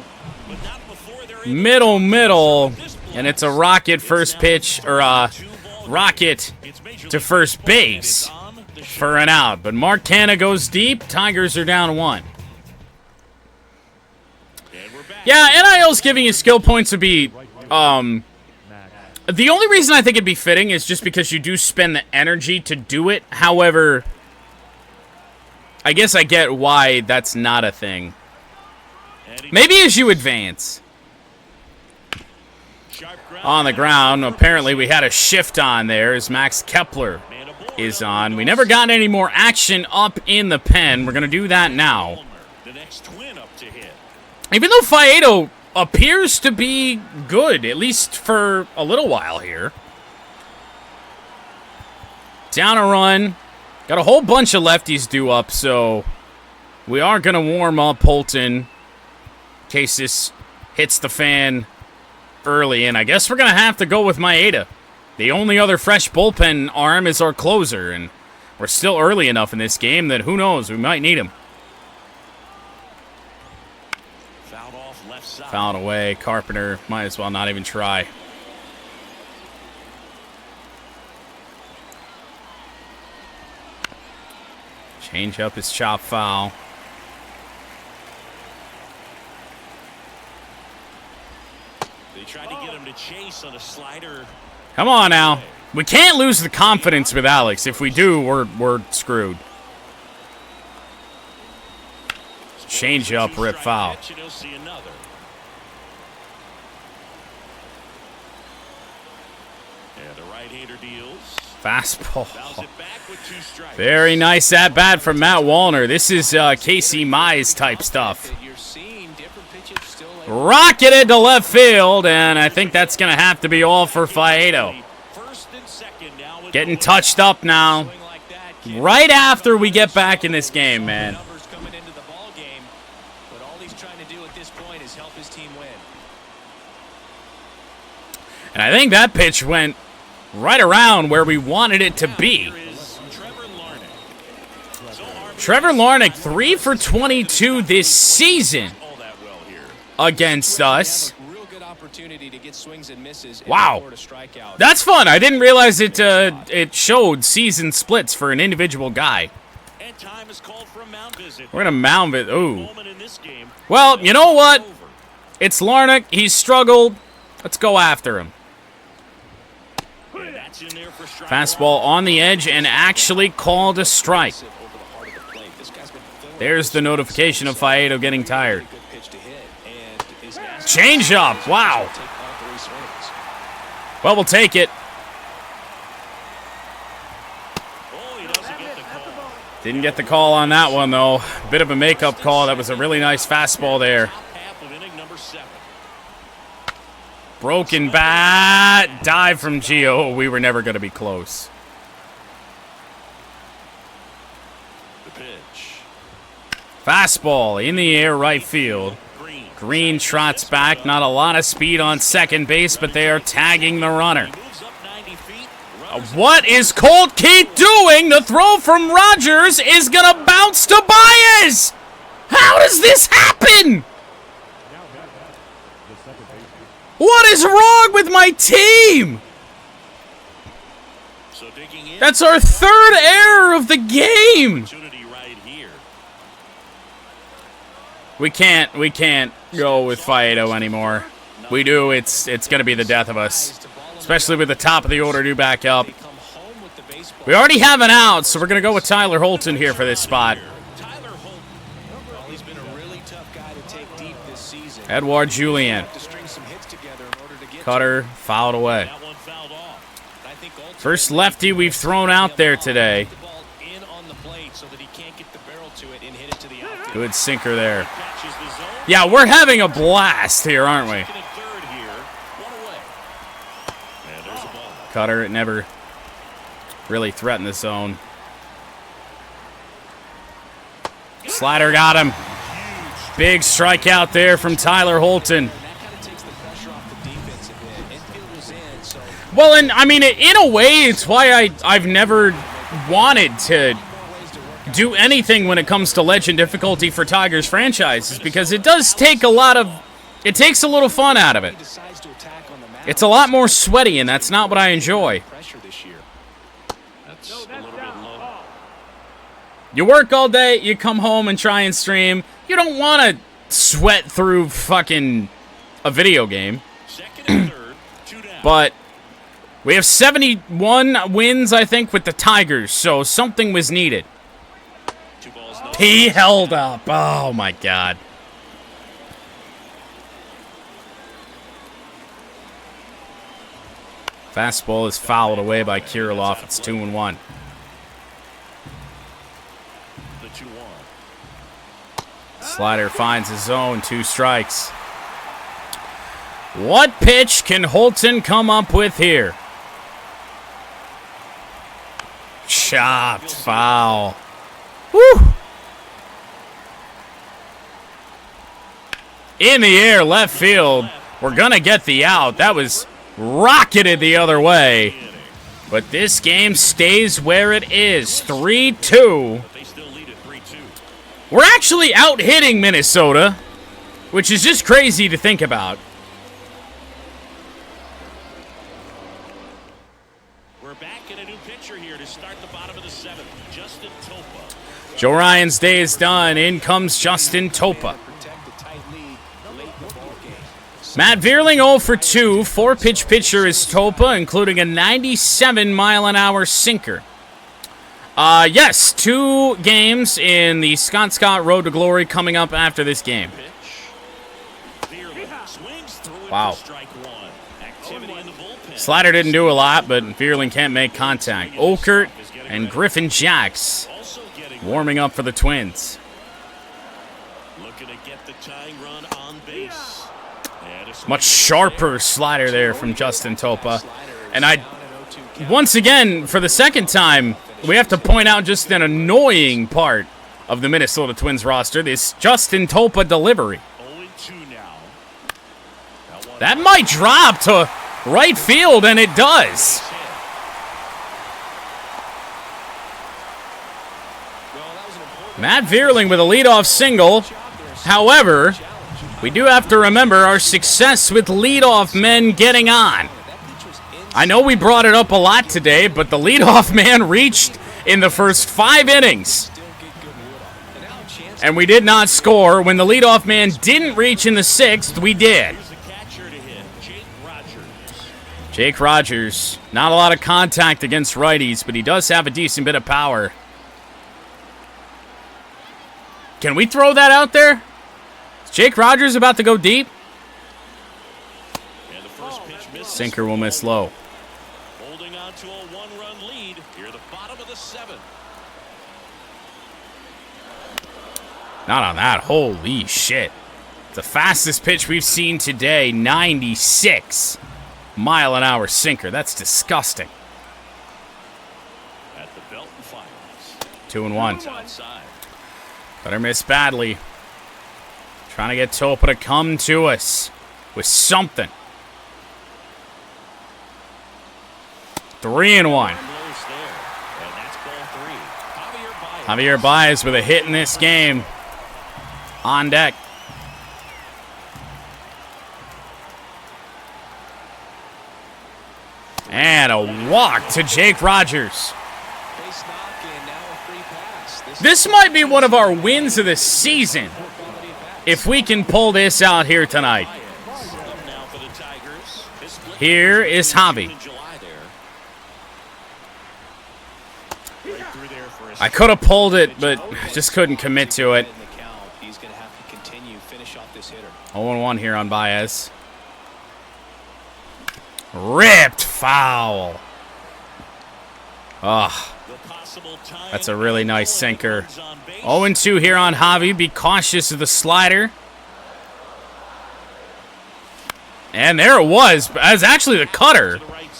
B: But not before they're in
A: middle, and it's a rocket first pitch, or a rocket to first base for an out. But Mark Canna goes deep. Tigers are down 1. Yeah, NIL's giving you skill points would be, the only reason I think it'd be fitting is just because you do spend the energy to do it. However, I guess I get why that's not a thing. Maybe as you advance. On the ground, apparently we had a shift on there as Max Kepler is on. We never got any more action up in the pen. We're going to do that now.
B: The next twin up to hit.
A: Even though Faedo appears to be good, at least for a little while here. Down a run. Got a whole bunch of lefties due up, so we are going to warm up Holton in case this hits the fan early. And I guess we're going to have to go with Maeda. The only other fresh bullpen arm is our closer, and we're still early enough in this game that who knows, we might need him. Fouled away. Carpenter might as well not even try. Change up his chop foul.
B: They tried to get him to chase on a slider.
A: Come on now. We can't lose the confidence with Alex. If we do, we're screwed. Change up, rip foul. Fastball. Very nice at bat from Matt Wallner. This is Casey Mize type stuff. Rocketed to left field, and I think that's going to have to be all for Faedo. Getting touched up now. Right after we get back in this game, man. And I think that pitch went right around where we wanted it to be. Trevor Larnach, 3 for 22 this season against us. Wow. That's fun. I didn't realize it showed season splits for an individual guy. We're going to mound it. Ooh. Well, you know what? It's Larnach. He's struggled. Let's go after him. Fastball on the edge and actually called a strike. There's the notification of Faedo getting tired. Change up. Wow. Well, we'll take it. Didn't get the call on that one, though. Bit of a makeup call. That was a really nice fastball there. Broken bat. Dive from Gio. We were never going to be close. Fastball in the air, right field. Green trots back. Not a lot of speed on second base, but they are tagging the runner. What is Colt Keith doing? The throw from Rogers is going to bounce to Baez. How does this happen? What is wrong with my team? That's our third error of the game. We can't go with Faedo anymore. We do, it's going to be the death of us. Especially with the top of the order due back up. We already have an out, so we're going to go with Tyler Holton here for this spot. Edouard Julien. Cutter fouled away. First lefty we've thrown out there today. Good sinker there. Yeah, we're having a blast here, aren't we? Cutter, it never really threatened the zone. Slider got him. Big strikeout there from Tyler Holton. Well, and I mean, in a way, it's why I've never wanted to do anything when it comes to legend difficulty for Tigers franchises, because it does take it takes a little fun out of it. It's a lot more sweaty, and that's not what I enjoy. You work all day, you come home and try and stream. You don't want to sweat through fucking a video game. But we have 71 wins, I think, with the Tigers, so something was needed. He held up. Oh, my God. Fastball is fouled away by Kirilloff. It's 2-1. Slider finds his zone. 2 strikes. What pitch can Holton come up with here? Chopped. Foul. Woo! In the air, left field. We're going to get the out. That was rocketed the other way. But this game stays where it is. 3-2. We're actually out-hitting Minnesota, which is just crazy to think about.
B: We're back in a new pitcher here to start the bottom of the 7th. Justin Topa.
A: Joe Ryan's day is done. In comes Justin Topa. Matt Vierling 0 for 2. 4-pitch pitcher is Topa, including a 97-mile-an-hour sinker. Yes, 2 games in the Scott Road to Glory coming up after this game. Wow. Slider didn't do a lot, but Vierling can't make contact. Okert and Griffin Jacks warming up for the Twins.
B: Looking to get the tying run on base.
A: Much sharper slider there from Justin Topa. And once again, for the second time, we have to point out just an annoying part of the Minnesota Twins roster, this Justin Topa delivery. That might drop to right field, and it does. Matt Vierling with a leadoff single. However, we do have to remember our success with leadoff men getting on. I know we brought it up a lot today, but the leadoff man reached in the first 5 innings. And we did not score. When the leadoff man didn't reach in the 6th, we did. Jake Rogers, not a lot of contact against righties, but he does have a decent bit of power. Can we throw that out there? Is Jake Rogers about to go deep? Sinker will miss low.
B: Holding on to a 1-run lead here, the bottom of the 7th.
A: Not on that. Holy shit. The fastest pitch we've seen today, 96-mile-an-hour sinker. That's disgusting.
B: At the belt and finals.
A: 2-1. Cutter missed badly. Trying to get Topa to come to us with something. 3-1. Javier Baez with a hit in this game. On deck. And a walk to Jake Rogers. This might be one of our wins of the season if we can pull this out here tonight. Here is Javi. I could have pulled it, but just couldn't commit to it. 0-1 here on Baez. Ripped foul. Oh, that's a really nice sinker. 0-2 here on Javi. Be cautious of the slider. And there it was. That was actually the cutter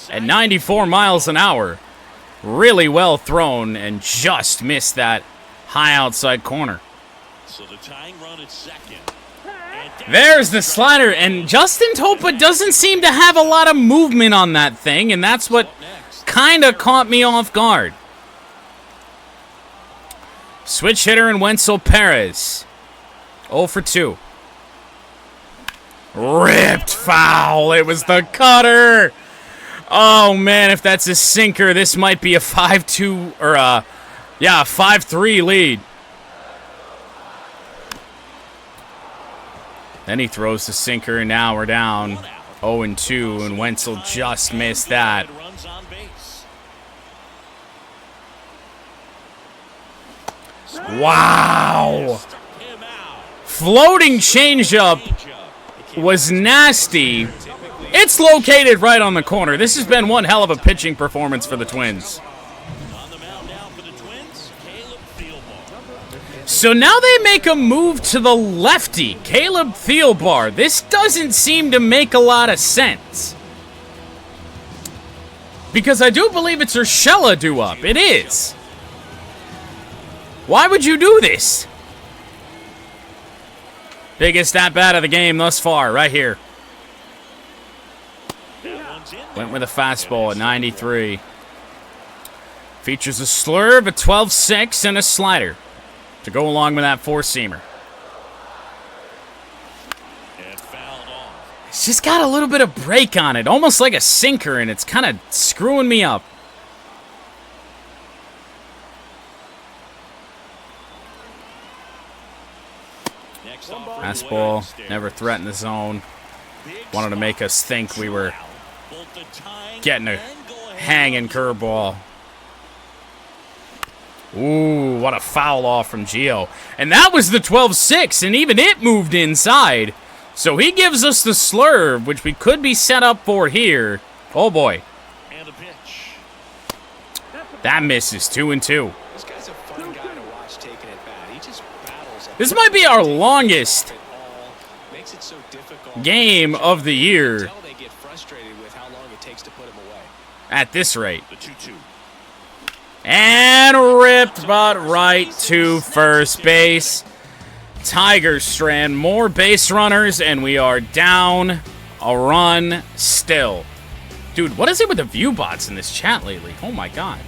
A: at 94 miles an hour. Really well thrown and just missed that high outside corner.
B: So the tying run at second.
A: There's the slider, and Justin Topa doesn't seem to have a lot of movement on that thing, and that's what kind of caught me off guard. Switch hitter and Wenzel Perez. 0 for 2. Ripped foul. It was the cutter. Oh, man, if that's a sinker, this might be a 5-2 or a 5-3 lead. Then he throws the sinker, and now we're down 0-2, and Wenzel just missed that. Wow! Floating changeup was nasty. It's located right on the corner. This has been one hell of a pitching performance for the Twins. So now they make a move to the lefty, Caleb Thielbar. This doesn't seem to make a lot of sense. Because I do believe it's Urshela due up. It is. Why would you do this? Biggest at-bat of the game thus far, right here. Went with a fastball at 93. Features a slurve, a 12-6, and a slider to go along with that four-seamer. It's just got a little bit of break on it, almost like a sinker, and it's kind of screwing me up. Fastball, never threatened the zone. Wanted to make us think we were getting a hanging curveball. Ooh, what a foul off from Gio. And that was the 12-6, and even it moved inside. So he gives us the slurve, which we could be set up for here. Oh, boy. That misses 2-2.
C: This guy's a fun guy to watch taking at bat. He just battles.
A: This might be our longest game of the year.
C: They get frustrated with how long it takes to put him away.
A: At this rate. And ripped, but right to first base. Tigers strand more base runners, and we are down a run still. Dude, what is it with the view bots in this chat lately? Oh my god.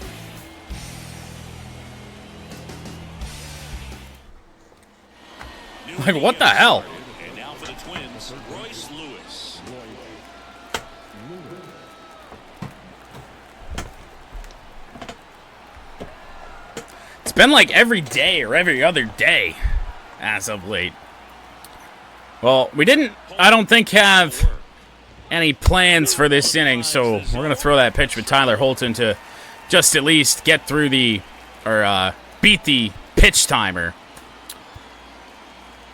A: Like, what the hell?
B: And now for the Twins, Royce Lewis.
A: It's been like every day or every other day as of late. Well, we didn't, I don't think, have any plans for this inning, so we're going to throw that pitch with Tyler Holton to just at least get through the, or beat the pitch timer.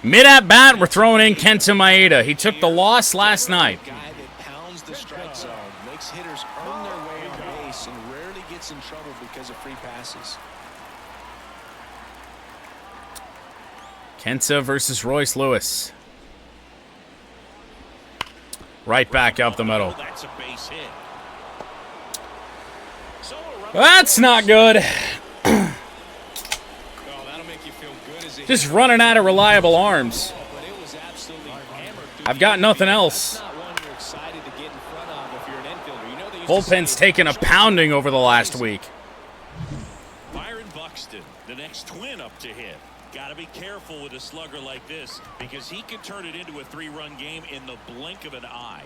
A: Mid at bat, we're throwing in Kenta Maeda. He took the loss last night.
C: Guy that pounds the strike zone, makes hitters earn their way on base, and rarely gets in trouble because of free passes.
A: Kenta versus Royce Lewis. Right back up the middle.
B: That's a base hit.
A: That's not good.
C: That'll make you feel good as a
A: Just running out of reliable arms.
C: but it was at
A: I've got nothing else. Bullpen's taken a pounding over the last week.
B: Byron Buxton, the next Twin up to hit. Got to be careful with a slugger like this because he can turn it into a 3-run game in the blink of an eye.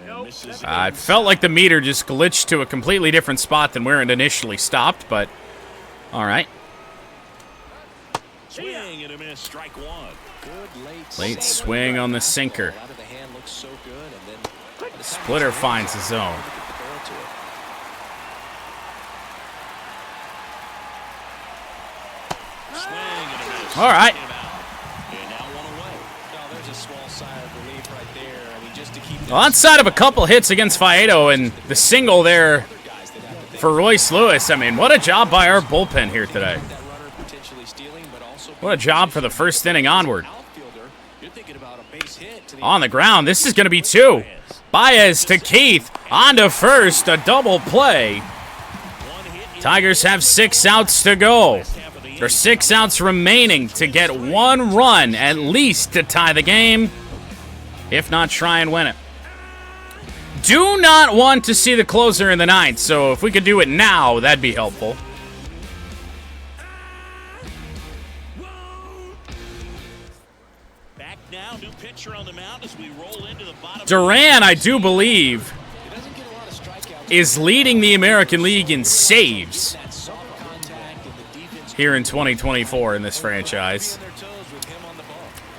A: It felt like the meter just glitched to a completely different spot than where it initially stopped, but all right.
B: Swing and a miss, strike one.
C: Good
A: late swing on the sinker. Splitter finds the zone. All right. Well, outside of a couple hits against Faedo and the single there for Royce Lewis, I mean, what a job by our bullpen here today. What a job for the first inning onward. On the ground, this is going to be 2. Baez to Keith, on to first, a double play. Tigers have 6 outs to go. There's 6 outs remaining to get 1 run at least to tie the game, if not try and win it. Do not want to see the closer in the 9th, so if we could do it now, that'd be helpful.
B: Back now, new pitcher on the mound as we roll into the bottom.
A: Duran, I do believe, is leading the American League in saves here in 2024 in this franchise.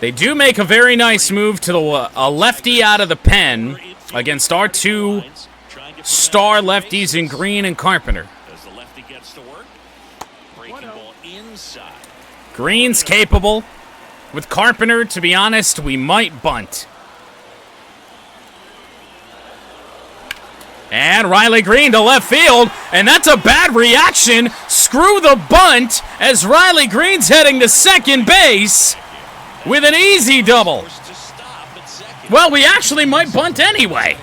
A: They do make a very nice move to a lefty out of the pen against our 2 star lefties in Green and Carpenter.
B: As the lefty gets to work, breaking ball inside.
A: Green's capable. With Carpenter, to be honest, we might bunt. And Riley Green to left field, and that's a bad reaction. Screw the bunt as Riley Green's heading to second base with an easy double. Well, we actually might bunt anyway.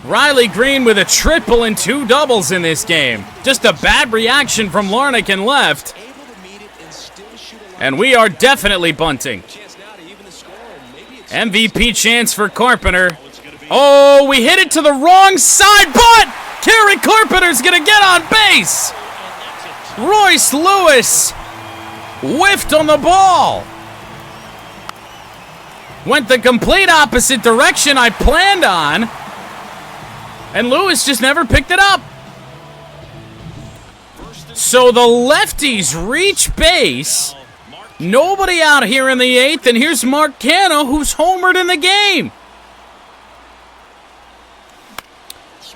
A: Riley Green with a triple and 2 doubles in this game. Just a bad reaction from Larnach in left. And we are definitely bunting. MVP chance for Carpenter. Oh, we hit it to the wrong side, but Kerry Carpenter's going to get on base. Royce Lewis whiffed on the ball. Went the complete opposite direction I planned on, and Lewis just never picked it up. So the lefties reach base. Nobody out here in the 8th, and here's Mark Canha, who's homered in the game.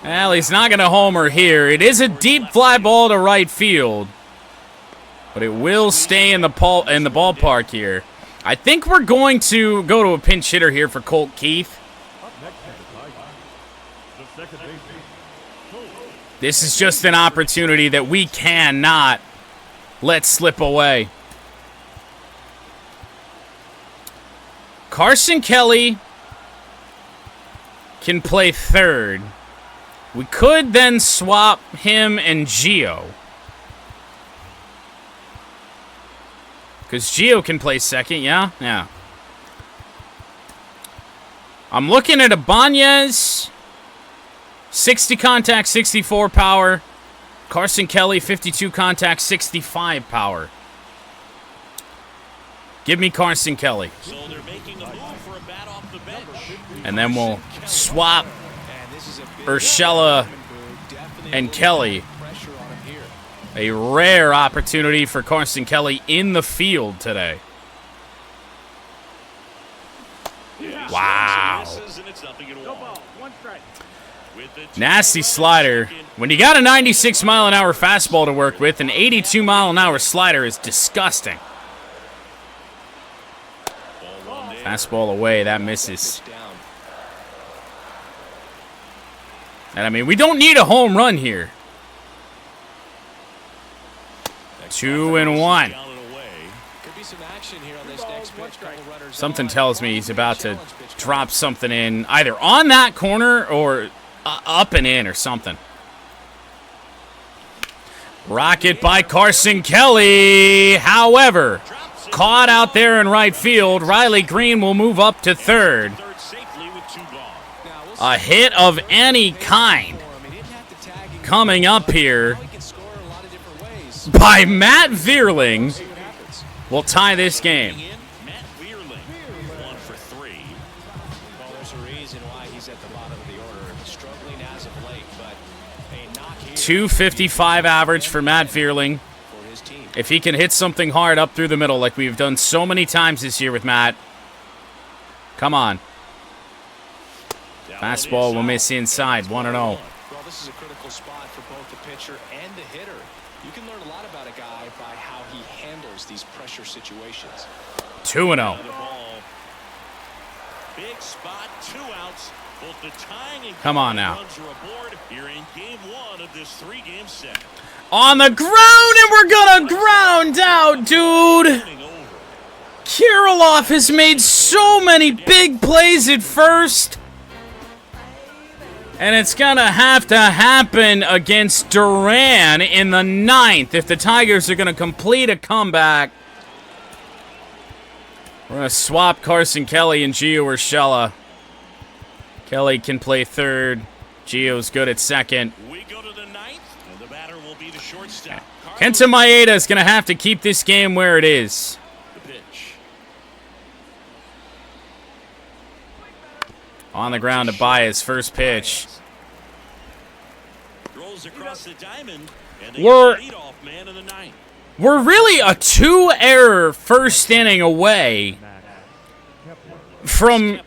A: Well, he's not going to homer here. It is a deep fly ball to right field, but it will stay in the ballpark here. I think we're going to go to a pinch hitter here for Colt Keith. This is just an opportunity that we cannot let slip away. Carson Kelly can play third. We could then swap him and Gio, because Gio can play second, yeah. I'm looking at Ibanez, 60 contact, 64 power. Carson Kelly, 52 contact, 65 power. Give me Carson Kelly.
B: So they're making a move for a bat off the bench.
A: And then we'll swap Urshela and Kelly. A rare opportunity for Carson Kelly in the field today. Wow. Nasty slider. When you got a 96-mile-an-hour fastball to work with, an 82-mile-an-hour slider is disgusting. Fastball away, that misses. And I mean, we don't need a home run here. 2-1. Something tells me he's about to drop something in, either on that corner or up and in or something. Rocket by Carson Kelly. However, caught out there in right field. Riley Green will move up to third. A hit of any kind coming up here by Matt Vierling will tie this game. 255 average for Matt Vierling. If he can hit something hard up through the middle like we've done so many times this year with Matt. Come on. Fastball will miss inside, 1-0.
C: Well, this is a critical spot for both the pitcher and the hitter. You can learn a lot about a guy by how he handles these pressure situations.
A: 2-0.
B: Big spot, 2 outs. Both the tying and
A: come on now.
B: runs are aboard here in game 1 of this 3-game set.
A: On the ground, and we're gonna ground out, dude. Kirilloff has made so many big plays at first. And it's gonna have to happen against Duran in the 9th if the Tigers are gonna complete a comeback. We're gonna swap Carson Kelly and Gio Urshela. Kelly can play third. Gio's good at second.
B: We go to the 9th, and the batter will be the shortstop.
A: Kenta Maeda is gonna have to keep this game where it is.
B: The pitch.
A: On the ground to Baez, first pitch.
B: Rolls across the diamond, and
A: We're-
B: lead off man in the 9th.
A: We're really a 2-error first inning away from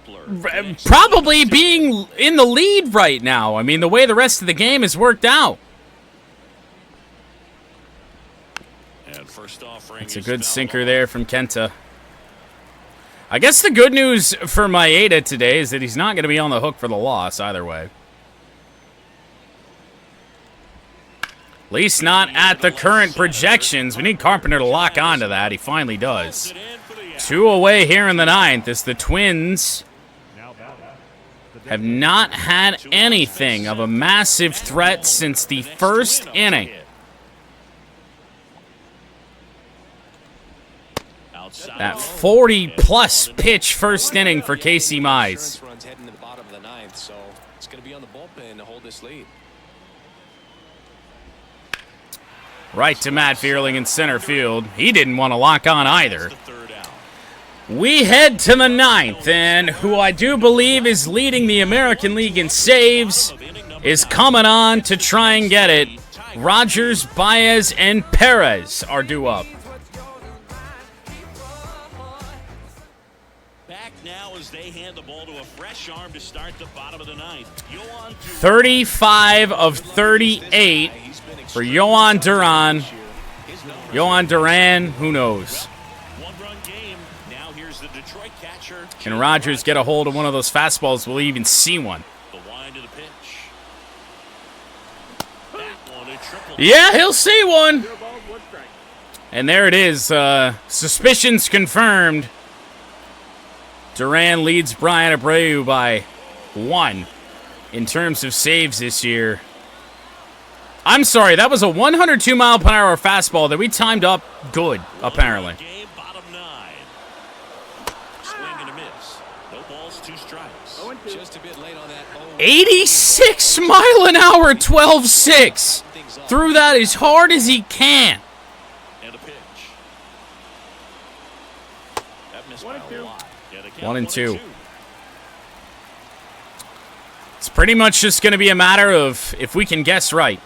A: probably being in the lead right now. I mean, the way the rest of the game has worked out.
B: And first offering
A: It's a
B: is
A: good
B: fouled
A: sinker
B: off.
A: there from Kenta. I guess the good news for Maeda today is that he's not going to be on the hook for the loss either way. At least not at the current projections. We need Carpenter to lock onto that. He finally does. 2 away here in the 9th as the Twins have not had anything of a massive threat since the first inning. That 40-plus pitch first inning for Casey Mize.
C: Runs heading to the bottom of the 9th, so it's going to be on the bullpen to hold this lead.
A: Right to Matt Vierling in center field. He didn't want to lock on either. We head to the 9th, and who I do believe is leading the American League in saves is coming on to try and get it. Rogers, Baez, and Perez are due up.
B: Back now as they hand the ball to a fresh arm to start the bottom of the 9th.
A: 35 of 38 for Yohan Duran. Yohan Duran, who knows?
B: One-run game. Now here's the Detroit catcher.
A: Can Rogers get a hold of one of those fastballs? Will he even see one?
B: The wind to the pitch. That one a triple.
A: Yeah, he'll see one.
D: 0 balls, 1 strike.
A: And there it is. Suspicions confirmed. Duran leads Brian Abreu by 1 in terms of saves this year. I'm sorry, that was a 102-mile-per-hour fastball that we timed up good, apparently.
B: Game, bottom 9. Swing and a miss. No balls, 2 strikes.
D: 0-2.
C: Just a bit late on that.
A: 86-mile-an-hour, 12-6. Threw that as hard as he can.
B: And a pitch. That missed by
D: 1
B: a
D: and 2.
B: lot. Get a count,
A: 1 and 2.
B: 2.
A: It's pretty much just going to be a matter of if we can guess right.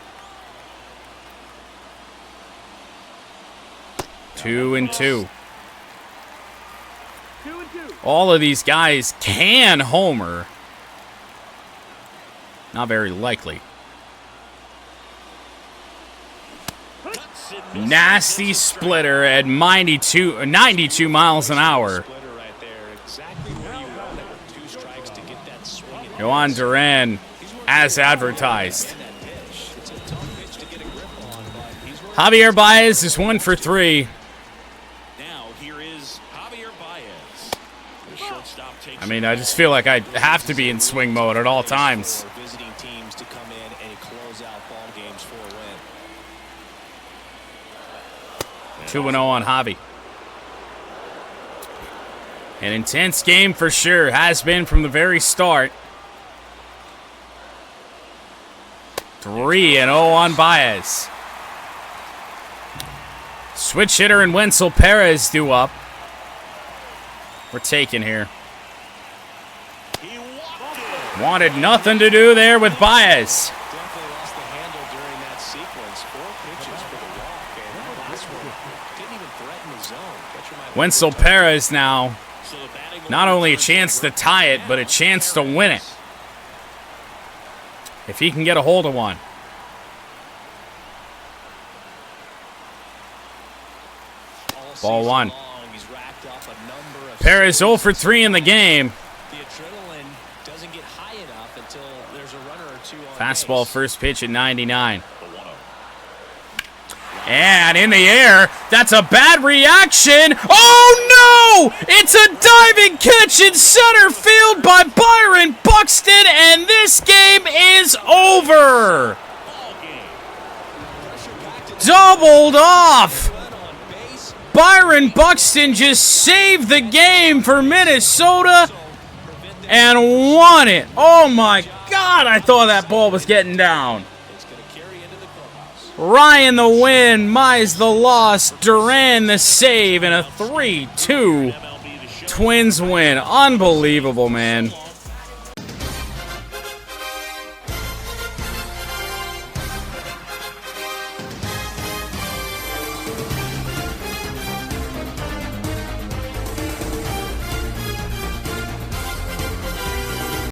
A: 2 and 2.
D: 2 and 2.
A: All of these guys can homer. Not very likely.
B: Cuts and misses.
A: Nasty splitter at 92 miles an hour.
C: Splitter right there. Exactly where you want it. 2 strikes to get that swing. And
A: Yohan Duran, as advertised.
C: that pitch. It's a tough pitch to get a grip on, but he's working.
A: Javier Baez is 1 for 3.
B: Now here is Javier Baez. The shortstop takes
A: I mean, I just feel like I have to be in swing mode at all times.
C: For visiting teams to come in and close out ball games for a win.
A: 2-0 on Javi. An intense game for sure. Has been from the very start. 3-0 on Baez. Switch hitter and Wenzel Perez due up. We're taking here. Wanted nothing to do there with Baez.
C: Definitely lost the handle during that sequence. 4 pitches for the walk, and that last one didn't even threaten the zone.
A: Wenzel Perez now, not only a chance to tie it, but a chance to win it. If he can get a hold of one. Ball 1. Perez 0 for 3 in the game. Fastball first pitch at 99. And in the air, that's a bad reaction. Oh no! It's a diving catch in center field by Byron Buxton, and this game is over. Doubled off. Byron Buxton just saved the game for Minnesota and won it. Oh my God, I thought that ball was getting down. Ryan the win, Mize the loss, Duran the save, and a 3-2 Twins win. Unbelievable, man.